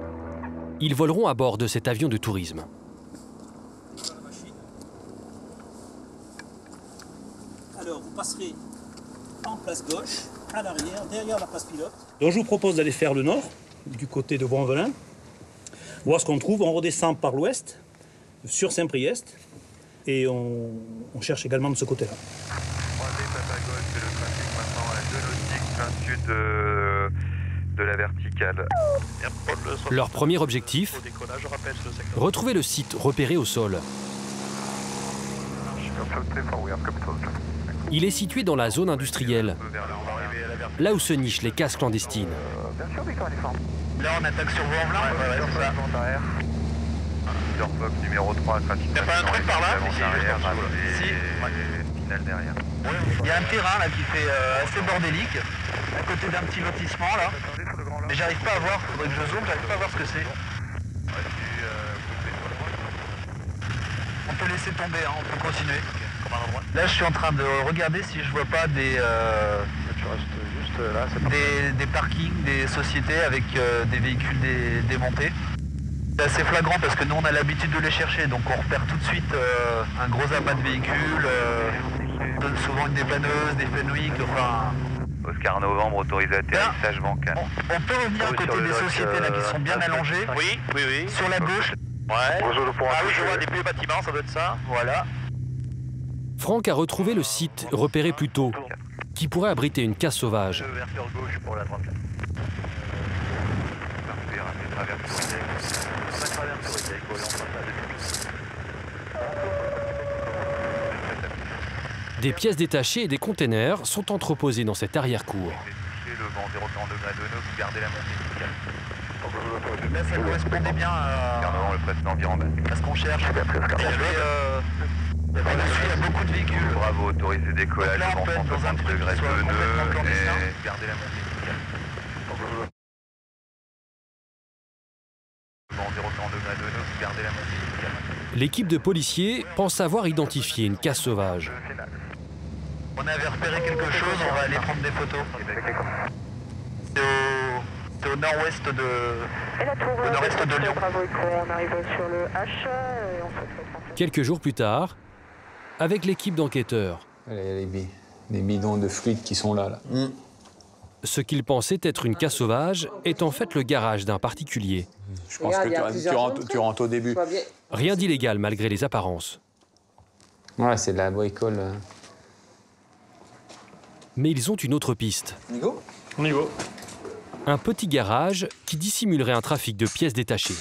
ils voleront à bord de cet avion de tourisme. Alors, vous passerez en place gauche, à l'arrière, derrière la place pilote. Donc, je vous propose d'aller faire le nord, du côté de Bonvelin, voir ce qu'on trouve. On redescend par l'ouest, sur Saint-Priest, et on cherche également de ce côté-là. Sud de la verticale. Leur premier objectif, retrouver le site repéré au sol. Il est situé dans la zone industrielle, là où se nichent les casses clandestines. Là, on attaque sur Vaux-en-Velin. Ouais, c'est ça. Fox numéro 3, trafic. T'as pas un truc par là? Si. Finale derrière. Il y a un terrain là qui fait assez bordélique, à côté d'un petit lotissement là. Mais j'arrive pas à voir, faudrait que je zoome, j'arrive pas à voir ce que c'est. On peut laisser tomber, hein, on peut continuer. Là je suis en train de regarder si je vois pas des parkings, des sociétés avec des véhicules démontés. C'est assez flagrant parce que nous on a l'habitude de les chercher, donc on repère tout de suite un gros amas de véhicules, souvent une dépanneuse, des Fenwick, enfin... Oscar Novembre, autorisé atterrissage bancal. On peut revenir à côté des sociétés là qui sont bien allongées. Oui. Sur la gauche. Ouais. Ah oui, je vois des vieux bâtiments, ça doit être ça. Voilà. Franck a retrouvé le site repéré plus tôt, qui pourrait abriter une casse sauvage. Ouverture gauche pour la 34. Des pièces détachées et des containers sont entreposés dans cette arrière-cour. Le vent 0,42 degrés de nœud, vous gardez la montée. Là, ça correspondait bien à ce qu'on cherche. Il y a beaucoup de véhicules. Bravo, autorisé décollage, vent 160 degrés de nœud, et gardez la montée. Vent 0,42 degrés de nœud, vous gardez la montée. L'équipe de policiers pense avoir identifié une casse sauvage. On avait repéré quelque chose, on va aller prendre des photos. C'est au nord-ouest de Lyon. On arrive sur le H et on se fait Quelques jours plus tard, avec l'équipe d'enquêteurs. Il y a les bidons de fluide qui sont là. Ce qu'ils pensaient être une case sauvage est en fait le garage d'un particulier. Je pense que tu rentres au début. Rien d'illégal malgré les apparences. Ouais, c'est de la bricole. Mais ils ont une autre piste. On y go ? On y go. Un petit garage qui dissimulerait un trafic de pièces détachées.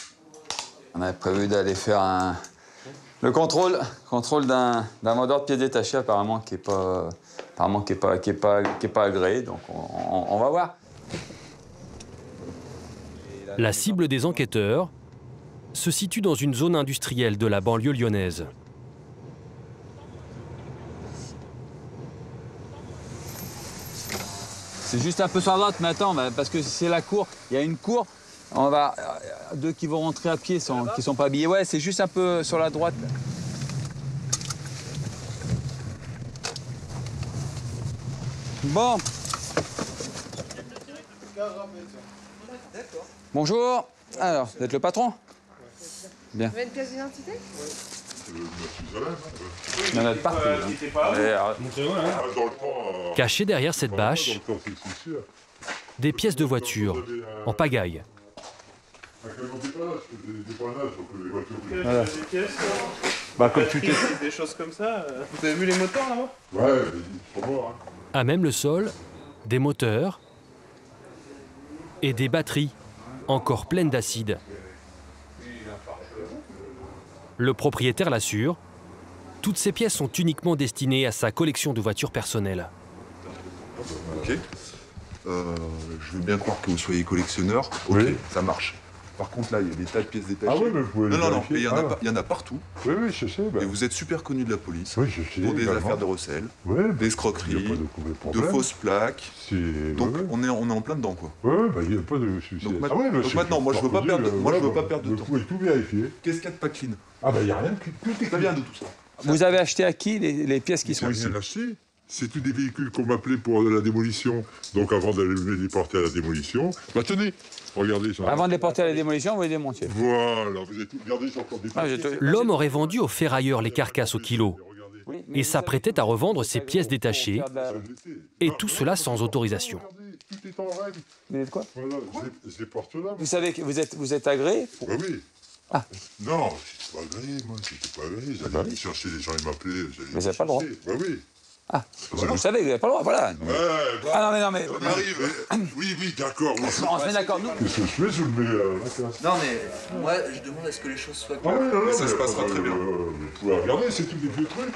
On avait prévu d'aller faire le contrôle d'un vendeur de pièces détachées apparemment qui est pas agréé, donc on va voir. La cible des enquêteurs se situe dans une zone industrielle de la banlieue lyonnaise. C'est juste un peu sur la droite, mais attends, parce que c'est la cour. Il y a une cour. On va deux qui vont rentrer à pied qui sont pas habillés. Ouais, c'est juste un peu sur la droite. Bon. Bonjour. Alors, vous êtes le patron? Bien. Vous avez une pièce d'identité? Il y en a de partout. Cachées derrière cette bâche, des pièces de voiture en pagaille. Voilà. Comme tu t'es des choses comme ça. Vous avez vu les moteurs là-bas? Ouais, ils sont morts. À même le sol, des moteurs et des batteries encore pleines d'acide. Le propriétaire l'assure, toutes ces pièces sont uniquement destinées à sa collection de voitures personnelles. Ok. Je veux bien croire que vous soyez collectionneur. Ok, oui. Ça marche. Par contre, là, il y a des tas de pièces détachées. Ah oui, mais vous pouvez les vérifier. Mais il y en a partout. Oui, oui, je sais. Et vous êtes super connu de la police. Oui, je sais. Pour des affaires de recel, des escroqueries, de fausses plaques. Donc, on est en plein dedans, quoi. Oui, il n'y a pas de souci. Donc maintenant, moi, je veux pas perdre de temps. Vous pouvez tout vérifier. Qu'est-ce qu'il y a de pas clean? Ah, il n'y a rien de clean. Tout est bien de tout ça. Vous avez acheté à qui les pièces qui sont ici? Rien acheté. C'est tous des véhicules qu'on m'appelait pour la démolition. Donc avant d'aller les porter à la démolition, tenez, regardez. Avant de les porter à la démolition, vous les démontiez. Voilà, vous avez tout regardé, ils sont encore des L'homme aurait vendu aux ferrailleurs les carcasses au kilo et s'apprêtait à revendre ses pièces détachées, et tout cela sans autorisation. Tout est en règle. Vous êtes quoi? Voilà, je les porte là. Vous savez que vous êtes agréé? Oui. Ah. Non, c'était pas agréé, moi, c'était pas agréé. J'allais chercher les gens, ils m'appelaient. Mais vous n'avez pas le droit? Oui. Ah, vous savez, vous n'avez pas le droit, voilà. Ouais, ah non, mais... On arrive. Oui, d'accord. On se met d'accord, nous. Qu'est-ce que je fais? Je le mets à la classe. Non, mais moi, je demande à ce que les choses soient claires. Ah, ça se passera très bien. Vous pouvez regarder, c'est tous des vieux trucs.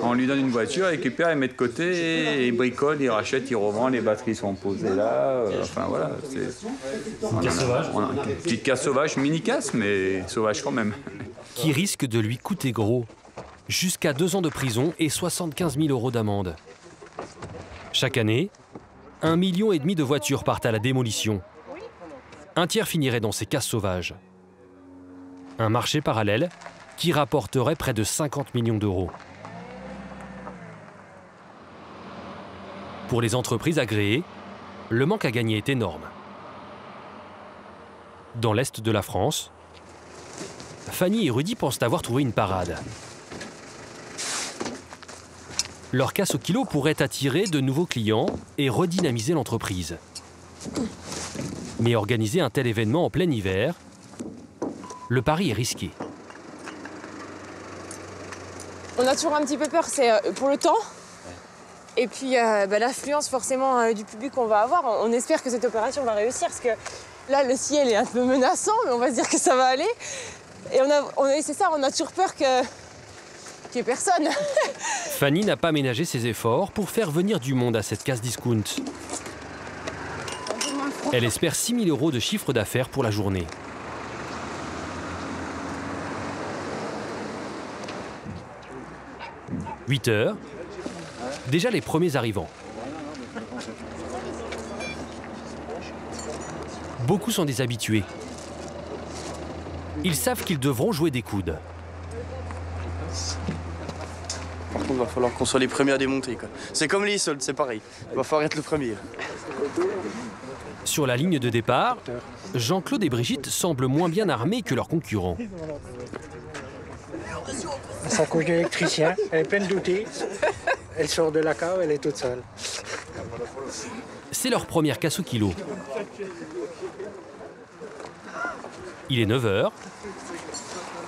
On lui donne une voiture, il récupère, il met de côté, il bricole, il rachète, il revend, les batteries sont posées là. Enfin, voilà. Une casse sauvage. Une petite casse sauvage, mini-casse, mais sauvage quand même. Qui risque de lui coûter gros. Jusqu'à 2 ans de prison et 75 000 € d'amende. Chaque année, 1,5 million de voitures partent à la démolition. Un tiers finirait dans ces casses sauvages. Un marché parallèle qui rapporterait près de 50 millions d'euros. Pour les entreprises agréées, le manque à gagner est énorme. Dans l'est de la France, Fanny et Rudy pensent avoir trouvé une parade. Leur casse au kilo pourrait attirer de nouveaux clients et redynamiser l'entreprise. Mais organiser un tel événement en plein hiver, le pari est risqué. On a toujours un petit peu peur, c'est pour le temps. Et puis l'affluence forcément du public qu'on va avoir. On espère que cette opération va réussir parce que là, le ciel est un peu menaçant, mais on va se dire que ça va aller. Et c'est ça, on a toujours peur qu'il n'y ait personne. Fanny n'a pas ménagé ses efforts pour faire venir du monde à cette casse discount. Elle espère 6 000 € de chiffre d'affaires pour la journée. « 8 heures, déjà les premiers arrivants. Beaucoup sont des habitués. Ils savent qu'ils devront jouer des coudes. Par contre, il va falloir qu'on soit les premiers à démonter. C'est comme les soldes, c'est pareil. Il va falloir être le premier. Sur la ligne de départ, Jean-Claude et Brigitte semblent moins bien armés que leurs concurrents. Sa couche d'électricien, elle est pleine d'outils. Elle sort de la cave, elle est toute seule. C'est leur première casse au kilo. Il est 9 h.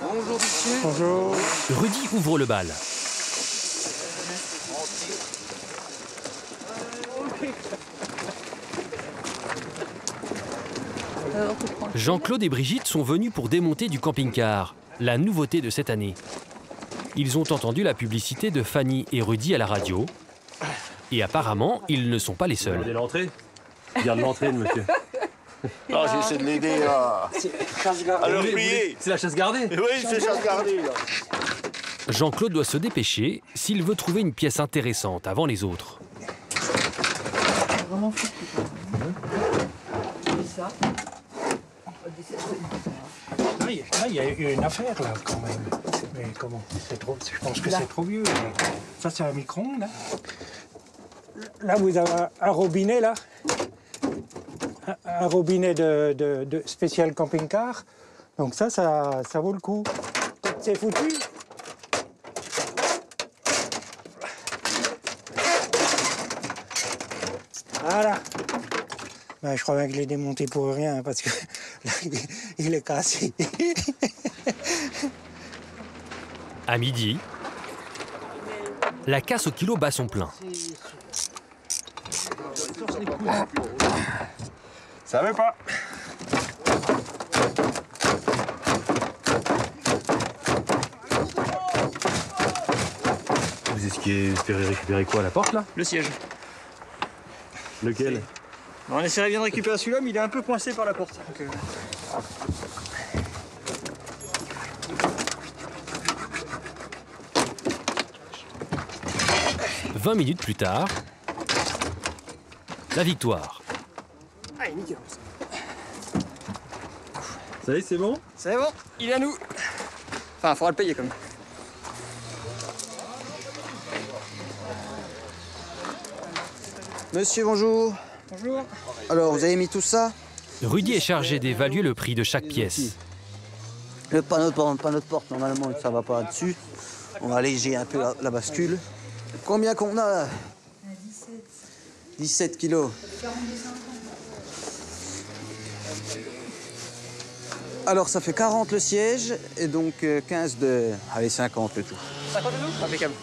Bonjour, monsieur. Bonjour. Rudy ouvre le bal. Jean-Claude et Brigitte sont venus pour démonter du camping-car, la nouveauté de cette année. Ils ont entendu la publicité de Fanny et Rudy à la radio. Et apparemment, ils ne sont pas les seuls. Regardez l'entrée. Regarde l'entrée, monsieur. Ah, j'ai essayé de l'aider à le replier. C'est la chasse gardée. Oui, c'est chasse gardée. Là. Jean-Claude doit se dépêcher s'il veut trouver une pièce intéressante avant les autres. Vraiment fou. Ça. Là, il y a eu une affaire, là, quand même. Mais comment? C'est trop, je pense que c'est trop vieux. Ça, c'est un micro-ondes. Là. Là, vous avez un robinet, là. Un robinet de spécial camping-car. Donc ça vaut le coup. C'est foutu. Voilà. Ben, je crois bien que je l'ai démonté pour rien, parce que là, il est cassé. À midi, la casse au kilo bat son plein. Ça veut pas. Vous espérez récupérer quoi à la porte, là? Le siège. Lequel? On essaierait bien de récupérer celui-là, mais il est un peu coincé par la porte. Donc, 20 minutes plus tard, la victoire. Allez, nickel. Ça y est, c'est bon? C'est bon, il est à nous. Enfin, il faudra le payer quand même. Monsieur, bonjour. Bonjour. Alors, vous avez mis tout ça? Rudy est chargé d'évaluer le prix de chaque pièce. Le panneau de porte, normalement, ça va pas là-dessus. On va alléger un peu la bascule. Combien qu'on a? 17 kilos. Alors, ça fait 40 le siège et donc 15 de... Allez, 50 le tout. 50 le tout? Impeccable.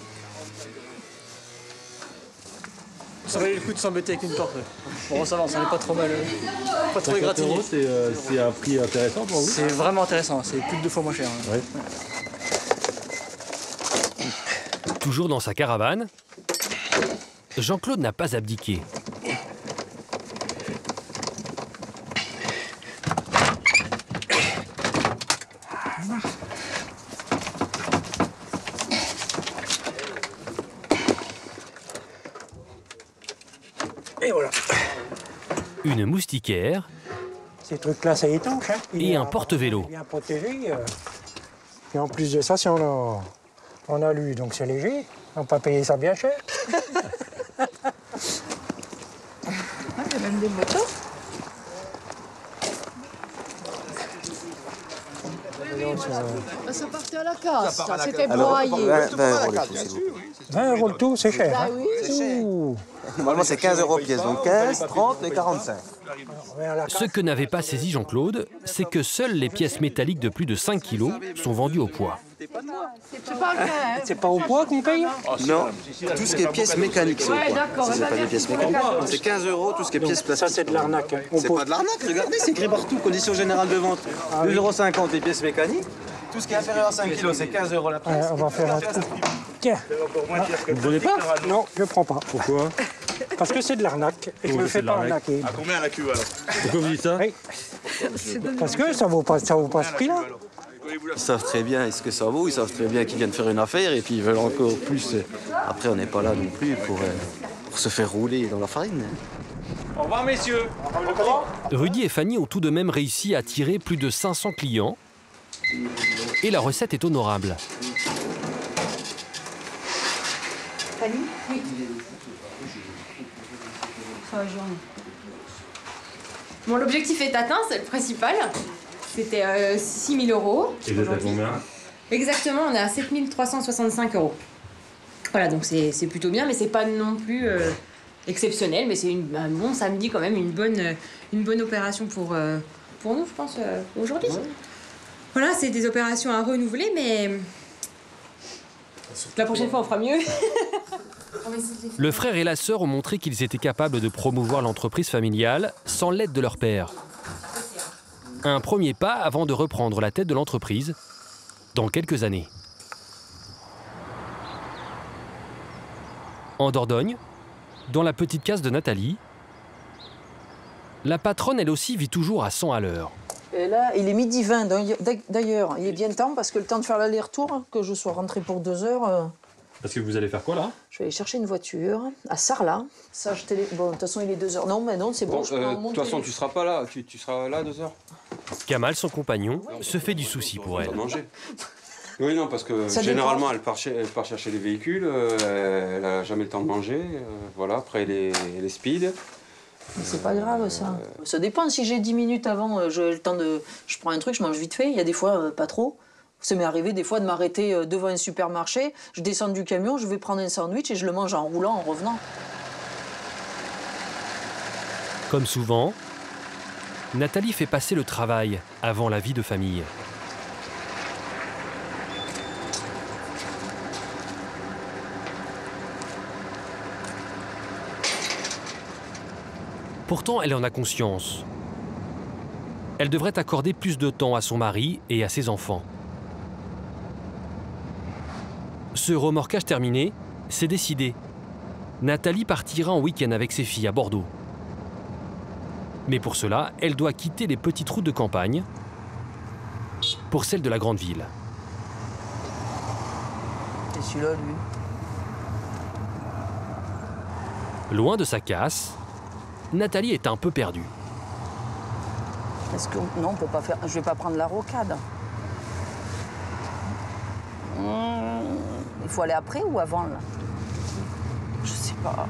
Ça valait le coup de s'embêter avec une porte. Bon, ça va, ça n'est pas trop mal. Pas trop égratigné. C'est un prix intéressant pour vous? C'est vraiment intéressant, c'est plus de 2 fois moins cher. Hein. Ouais. Toujours dans sa caravane, Jean-Claude n'a pas abdiqué. Et voilà. Une moustiquaire Ces trucs-là, c'est étanche. Hein. et un porte-vélo. Bien protégé. Et en plus de ça, si on a lu, donc c'est léger. On ne peut pas payer ça bien cher. Ah, il y a même des motos. Ça partait à la casse, ça c'était broyé. 20 € le tout, c'est cher. Bah Hein. oui, c'est cher. Normalement, c'est 15 € pièce, donc 15, 30 et 45. Ce que n'avait pas saisi Jean-Claude, c'est que seules les pièces métalliques de plus de 5 kilos sont vendues au poids. C'est pas vrai, hein. C'est pas au poids qu'on paye? Non, tout ce qui est pièces mécaniques, c'est au Ouais, poids. d'accord, Ça, c'est pas des pièces mécaniques. C'est 15 € tout ce qui est pièces plastiques. Ça, c'est de l'arnaque. Hein. C'est pas de l'arnaque, regardez, c'est écrit partout, conditions générales de vente. 2,50 € les pièces mécaniques. Tout ce qui est inférieur à 5 kg, c'est 15 € la pièce. On va faire un truc. Tiens. Vous ne donnez pas? Non, je prends pas. Pourquoi? Parce que c'est de l'arnaque. Et je me fais pas arnaquer. À combien la cuve alors? Pourquoi vous dites ça? Oui. Parce que ça vaut pas ce prix-là. Ils savent très bien ce que ça vaut, ils savent très bien qu'ils viennent faire une affaire et puis ils veulent encore plus. Après, on n'est pas là non plus pour se faire rouler dans la farine. Au revoir, messieurs. Rudy et Fanny ont tout de même réussi à attirer plus de 500 clients. Et la recette est honorable. Fanny? Oui. Ça va, journée. Bon, l'objectif est atteint, c'est le principal. C'était 6 000 €. Et vous êtes à combien? Exactement, on est à 7 365 €. Voilà, donc c'est plutôt bien, mais c'est pas non plus exceptionnel, mais c'est un bon samedi quand même, une bonne opération pour nous, je pense, aujourd'hui. Ouais. Voilà, c'est des opérations à renouveler, mais la prochaine fois, on fera mieux. Le frère et la sœur ont montré qu'ils étaient capables de promouvoir l'entreprise familiale sans l'aide de leur père. Un premier pas avant de reprendre la tête de l'entreprise dans quelques années. En Dordogne, dans la petite case de Nathalie, la patronne, elle aussi, vit toujours à 100 à l'heure. Et là, il est 12h20. D'ailleurs, il est bien temps, parce que le temps de faire l'aller-retour, que je sois rentrée pour 2 heures... Parce que vous allez faire quoi, là? Je vais aller chercher une voiture à Sarlat. Ça, Bon, de toute façon, il est 2 heures. Non, mais non, c'est bon, je prends mon De toute façon, tu seras pas là. Tu seras là à 2 heures. Kamal, son compagnon, se fait du souci pour elle. Manger. Oui, non, parce que ça généralement, elle part chercher les véhicules, elle n'a jamais le temps de manger. Voilà, après, les speed. Mais c'est pas grave, ça. Ça dépend. Si j'ai 10 minutes avant, j'ai le temps de... Je prends un truc, je mange vite fait. Il y a des fois, pas trop. Ça m'est arrivé des fois de m'arrêter devant un supermarché. Je descends du camion, je vais prendre un sandwich et je le mange en roulant, en revenant. Comme souvent, Nathalie fait passer le travail avant la vie de famille. Pourtant, elle en a conscience. Elle devrait accorder plus de temps à son mari et à ses enfants. Ce remorquage terminé, c'est décidé. Nathalie partira en week-end avec ses filles à Bordeaux. Mais pour cela, elle doit quitter les petites routes de campagne pour celles de la grande ville. Et celui-là, lui. Loin de sa casse, Nathalie est un peu perdue. Est-ce que... Non, on peut pas faire... Je vais pas prendre la rocade. Il faut aller après ou avant, là? Je sais pas.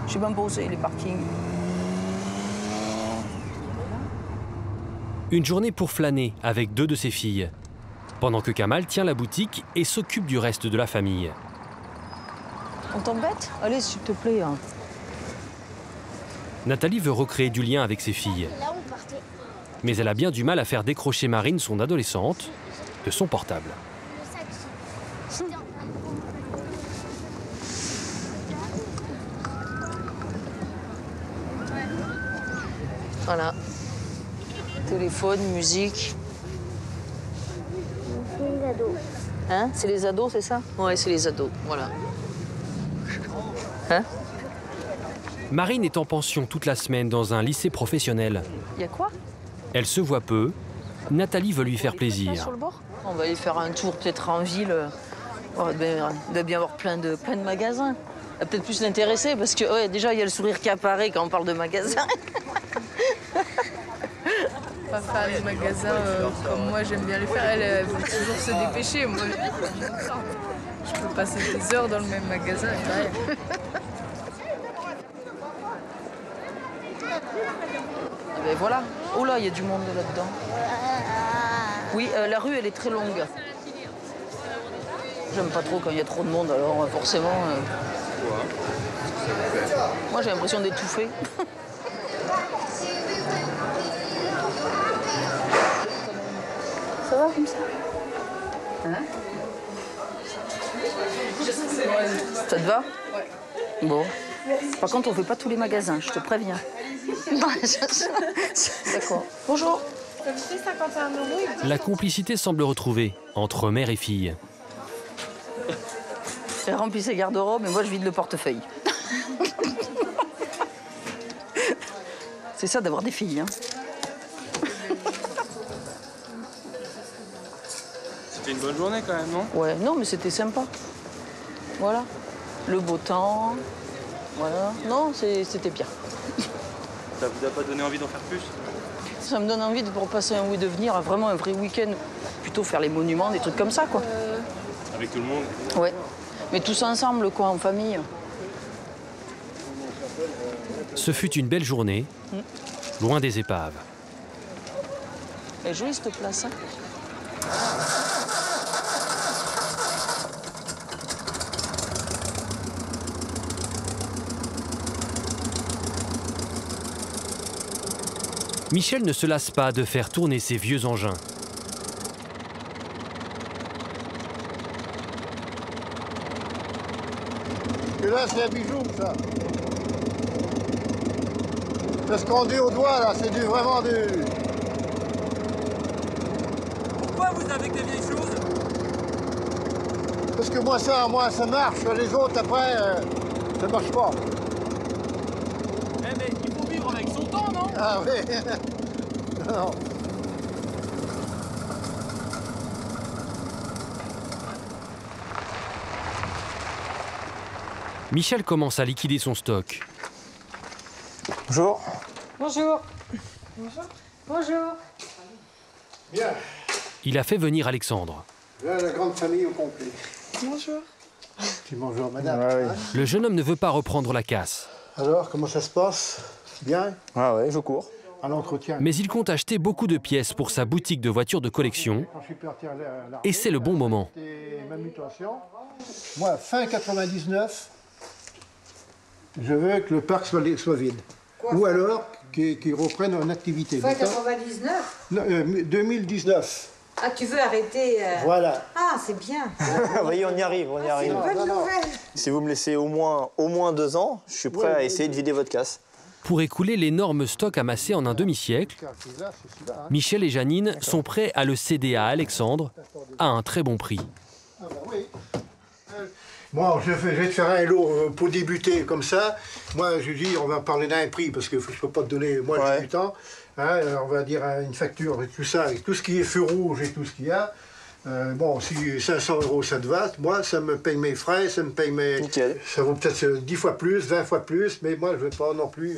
Je sais même pas où c'est, les parkings. Une journée pour flâner avec 2 de ses filles, pendant que Kamal tient la boutique et s'occupe du reste de la famille. On t'embête? Allez, s'il te plaît. Hein. Nathalie veut recréer du lien avec ses filles. Mais elle a bien du mal à faire décrocher Marine, son adolescente, de son portable. Voilà. Téléphone, musique. C'est les ados. Hein? C'est les ados, c'est ça? Ouais, c'est les ados, voilà. Hein? Marine est en pension toute la semaine dans un lycée professionnel. Il y a quoi? Elle se voit peu. Nathalie veut lui faire plaisir. Sur le bord? On va aller faire un tour peut-être en ville. Il doit bien avoir plein de magasins. Ça va peut-être plus l'intéresser parce que ouais, déjà il y a le sourire qui apparaît quand on parle de magasins. Pas faire les magasins comme moi j'aime bien les faire. Elle veut toujours se dépêcher. Moi, je peux passer des heures dans le même magasin. Et ben voilà. Oh là, il y a du monde là-dedans. Oui, la rue, elle est très longue. J'aime pas trop quand il y a trop de monde, alors forcément... Moi, j'ai l'impression d'étouffer. Ça va comme ça? Hein? Ça te va? Ouais. Bon. Par contre, on fait pas tous les magasins, je te préviens. D'accord. Bonjour. La complicité semble retrouvée entre mère et fille. Elle remplit ses garde-robes et moi, je vide le portefeuille. C'est ça d'avoir des filles. Hein. C'était une bonne journée quand même, non? Ouais, non, mais c'était sympa. Voilà. Le beau temps. Voilà. Non, c'était bien. Ça vous a pas donné envie d'en faire plus? Ça me donne envie de passer de venir vraiment un vrai week-end. Plutôt faire les monuments, des trucs comme ça, quoi. Avec tout le monde? Ouais. Mais tous ensemble, quoi, en famille. Ce fut une belle journée, loin des épaves. Elle est jolie, cette place. Hein. Michel ne se lasse pas de faire tourner ses vieux engins. Et là, c'est un bijou, ça. C'est ce qu'on dit au doigt, là, c'est vraiment du... Pourquoi vous avez que des vieilles choses? Parce que moi, ça marche. Les autres, après, ça marche pas. Eh mais il faut vivre avec son temps, non? Ah oui. Non. Michel commence à liquider son stock. Bonjour. Bonjour. Bonjour. Bonjour. Bien. Il a fait venir Alexandre. Là, la grande famille au complet. Bonjour. Bonjour, madame. Ouais, oui. Le jeune homme ne veut pas reprendre la casse. Alors, comment ça se passe? Bien? Ah ouais, je cours. À l'entretien. Mais il compte acheter beaucoup de pièces pour sa boutique de voitures de collection. Quand je suis parti à l'armée, Et c'est le bon moment. c'était ma mutation. Moi, fin 99, je veux que le parc soit vide. Quoi, ou alors qu'ils reprennent en activité. Fin Maintenant, 99? non, 2019. Ah, tu veux arrêter Voilà. Ah, c'est bien. Vous voyez, on y arrive, on y C'est arrive. une bonne nouvelle. Si vous me laissez au moins 2 ans, je suis prêt à essayer de vider votre casse. Pour écouler l'énorme stock amassé en un demi-siècle, Michel et Janine sont prêts à le céder à Alexandre à un très bon prix. Ah bah oui. Bon, je vais te faire un lot pour débuter comme ça. Moi, je dis, on va parler d'un prix parce que je ne peux pas te donner, moi, le débutant. Hein, on va dire une facture avec tout ça, avec tout ce qui est feu rouge et tout ce qu'il y a. Bon, si 500 € ça te va, moi, ça me paye mes frais, ça me paye mes... Nickel. Ça vaut peut-être 10 fois plus, 20 fois plus, mais moi, je ne vais pas non plus...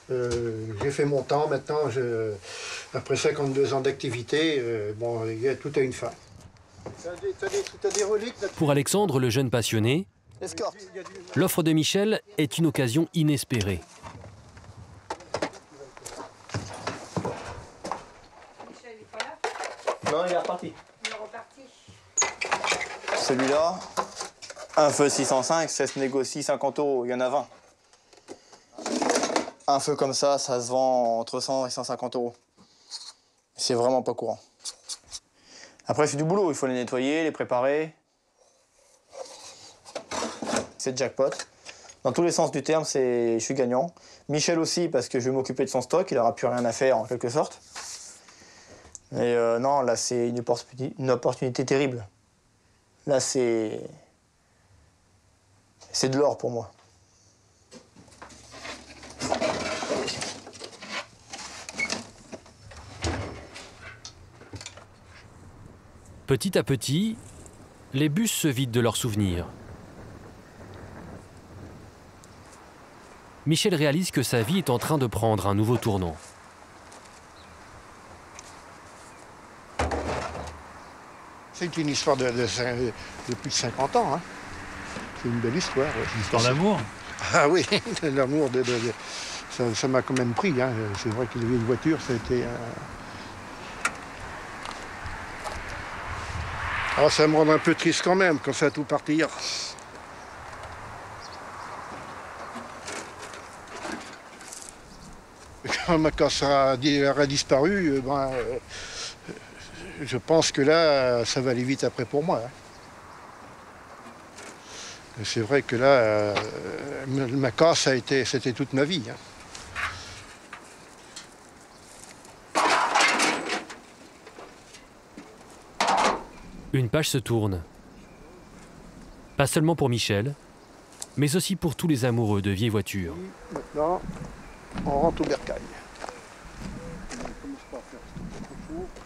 j'ai fait mon temps maintenant, après 52 ans d'activité, bon, tout a une fin. T'as des reliques là. Pour Alexandre, le jeune passionné, l'offre de Michel est une occasion inespérée. Non, il est reparti. Celui-là, un feu 605, ça se négocie 50 €, il y en a 20. Un feu comme ça se vend entre 100 et 150 €. C'est vraiment pas courant. Après, c'est du boulot, il faut les nettoyer, les préparer. C'est jackpot. Dans tous les sens du terme, je suis gagnant. Michel aussi, parce que je vais m'occuper de son stock, il n'aura plus rien à faire en quelque sorte. Et non, là, c'est une opportunité terrible. Là, c'est de l'or pour moi. Petit à petit, les bus se vident de leurs souvenirs. Michel réalise que sa vie est en train de prendre un nouveau tournant. C'est une histoire de plus de 50 ans. Hein. C'est une belle histoire. Ouais. Une histoire d'amour. Ah oui, l'amour, ça m'a quand même pris. Hein. C'est vrai que une voiture, ça a été... Alors ça me rend un peu triste quand même, quand ça a tout partir. Quand ma casse aura disparu, je pense que là, ça va aller vite après pour moi. Hein. C'est vrai que là, ma casse, c'était toute ma vie. Hein. Une page se tourne. Pas seulement pour Michel, mais aussi pour tous les amoureux de vieilles voitures. Maintenant, on rentre au bercail. On commence pas à faire ce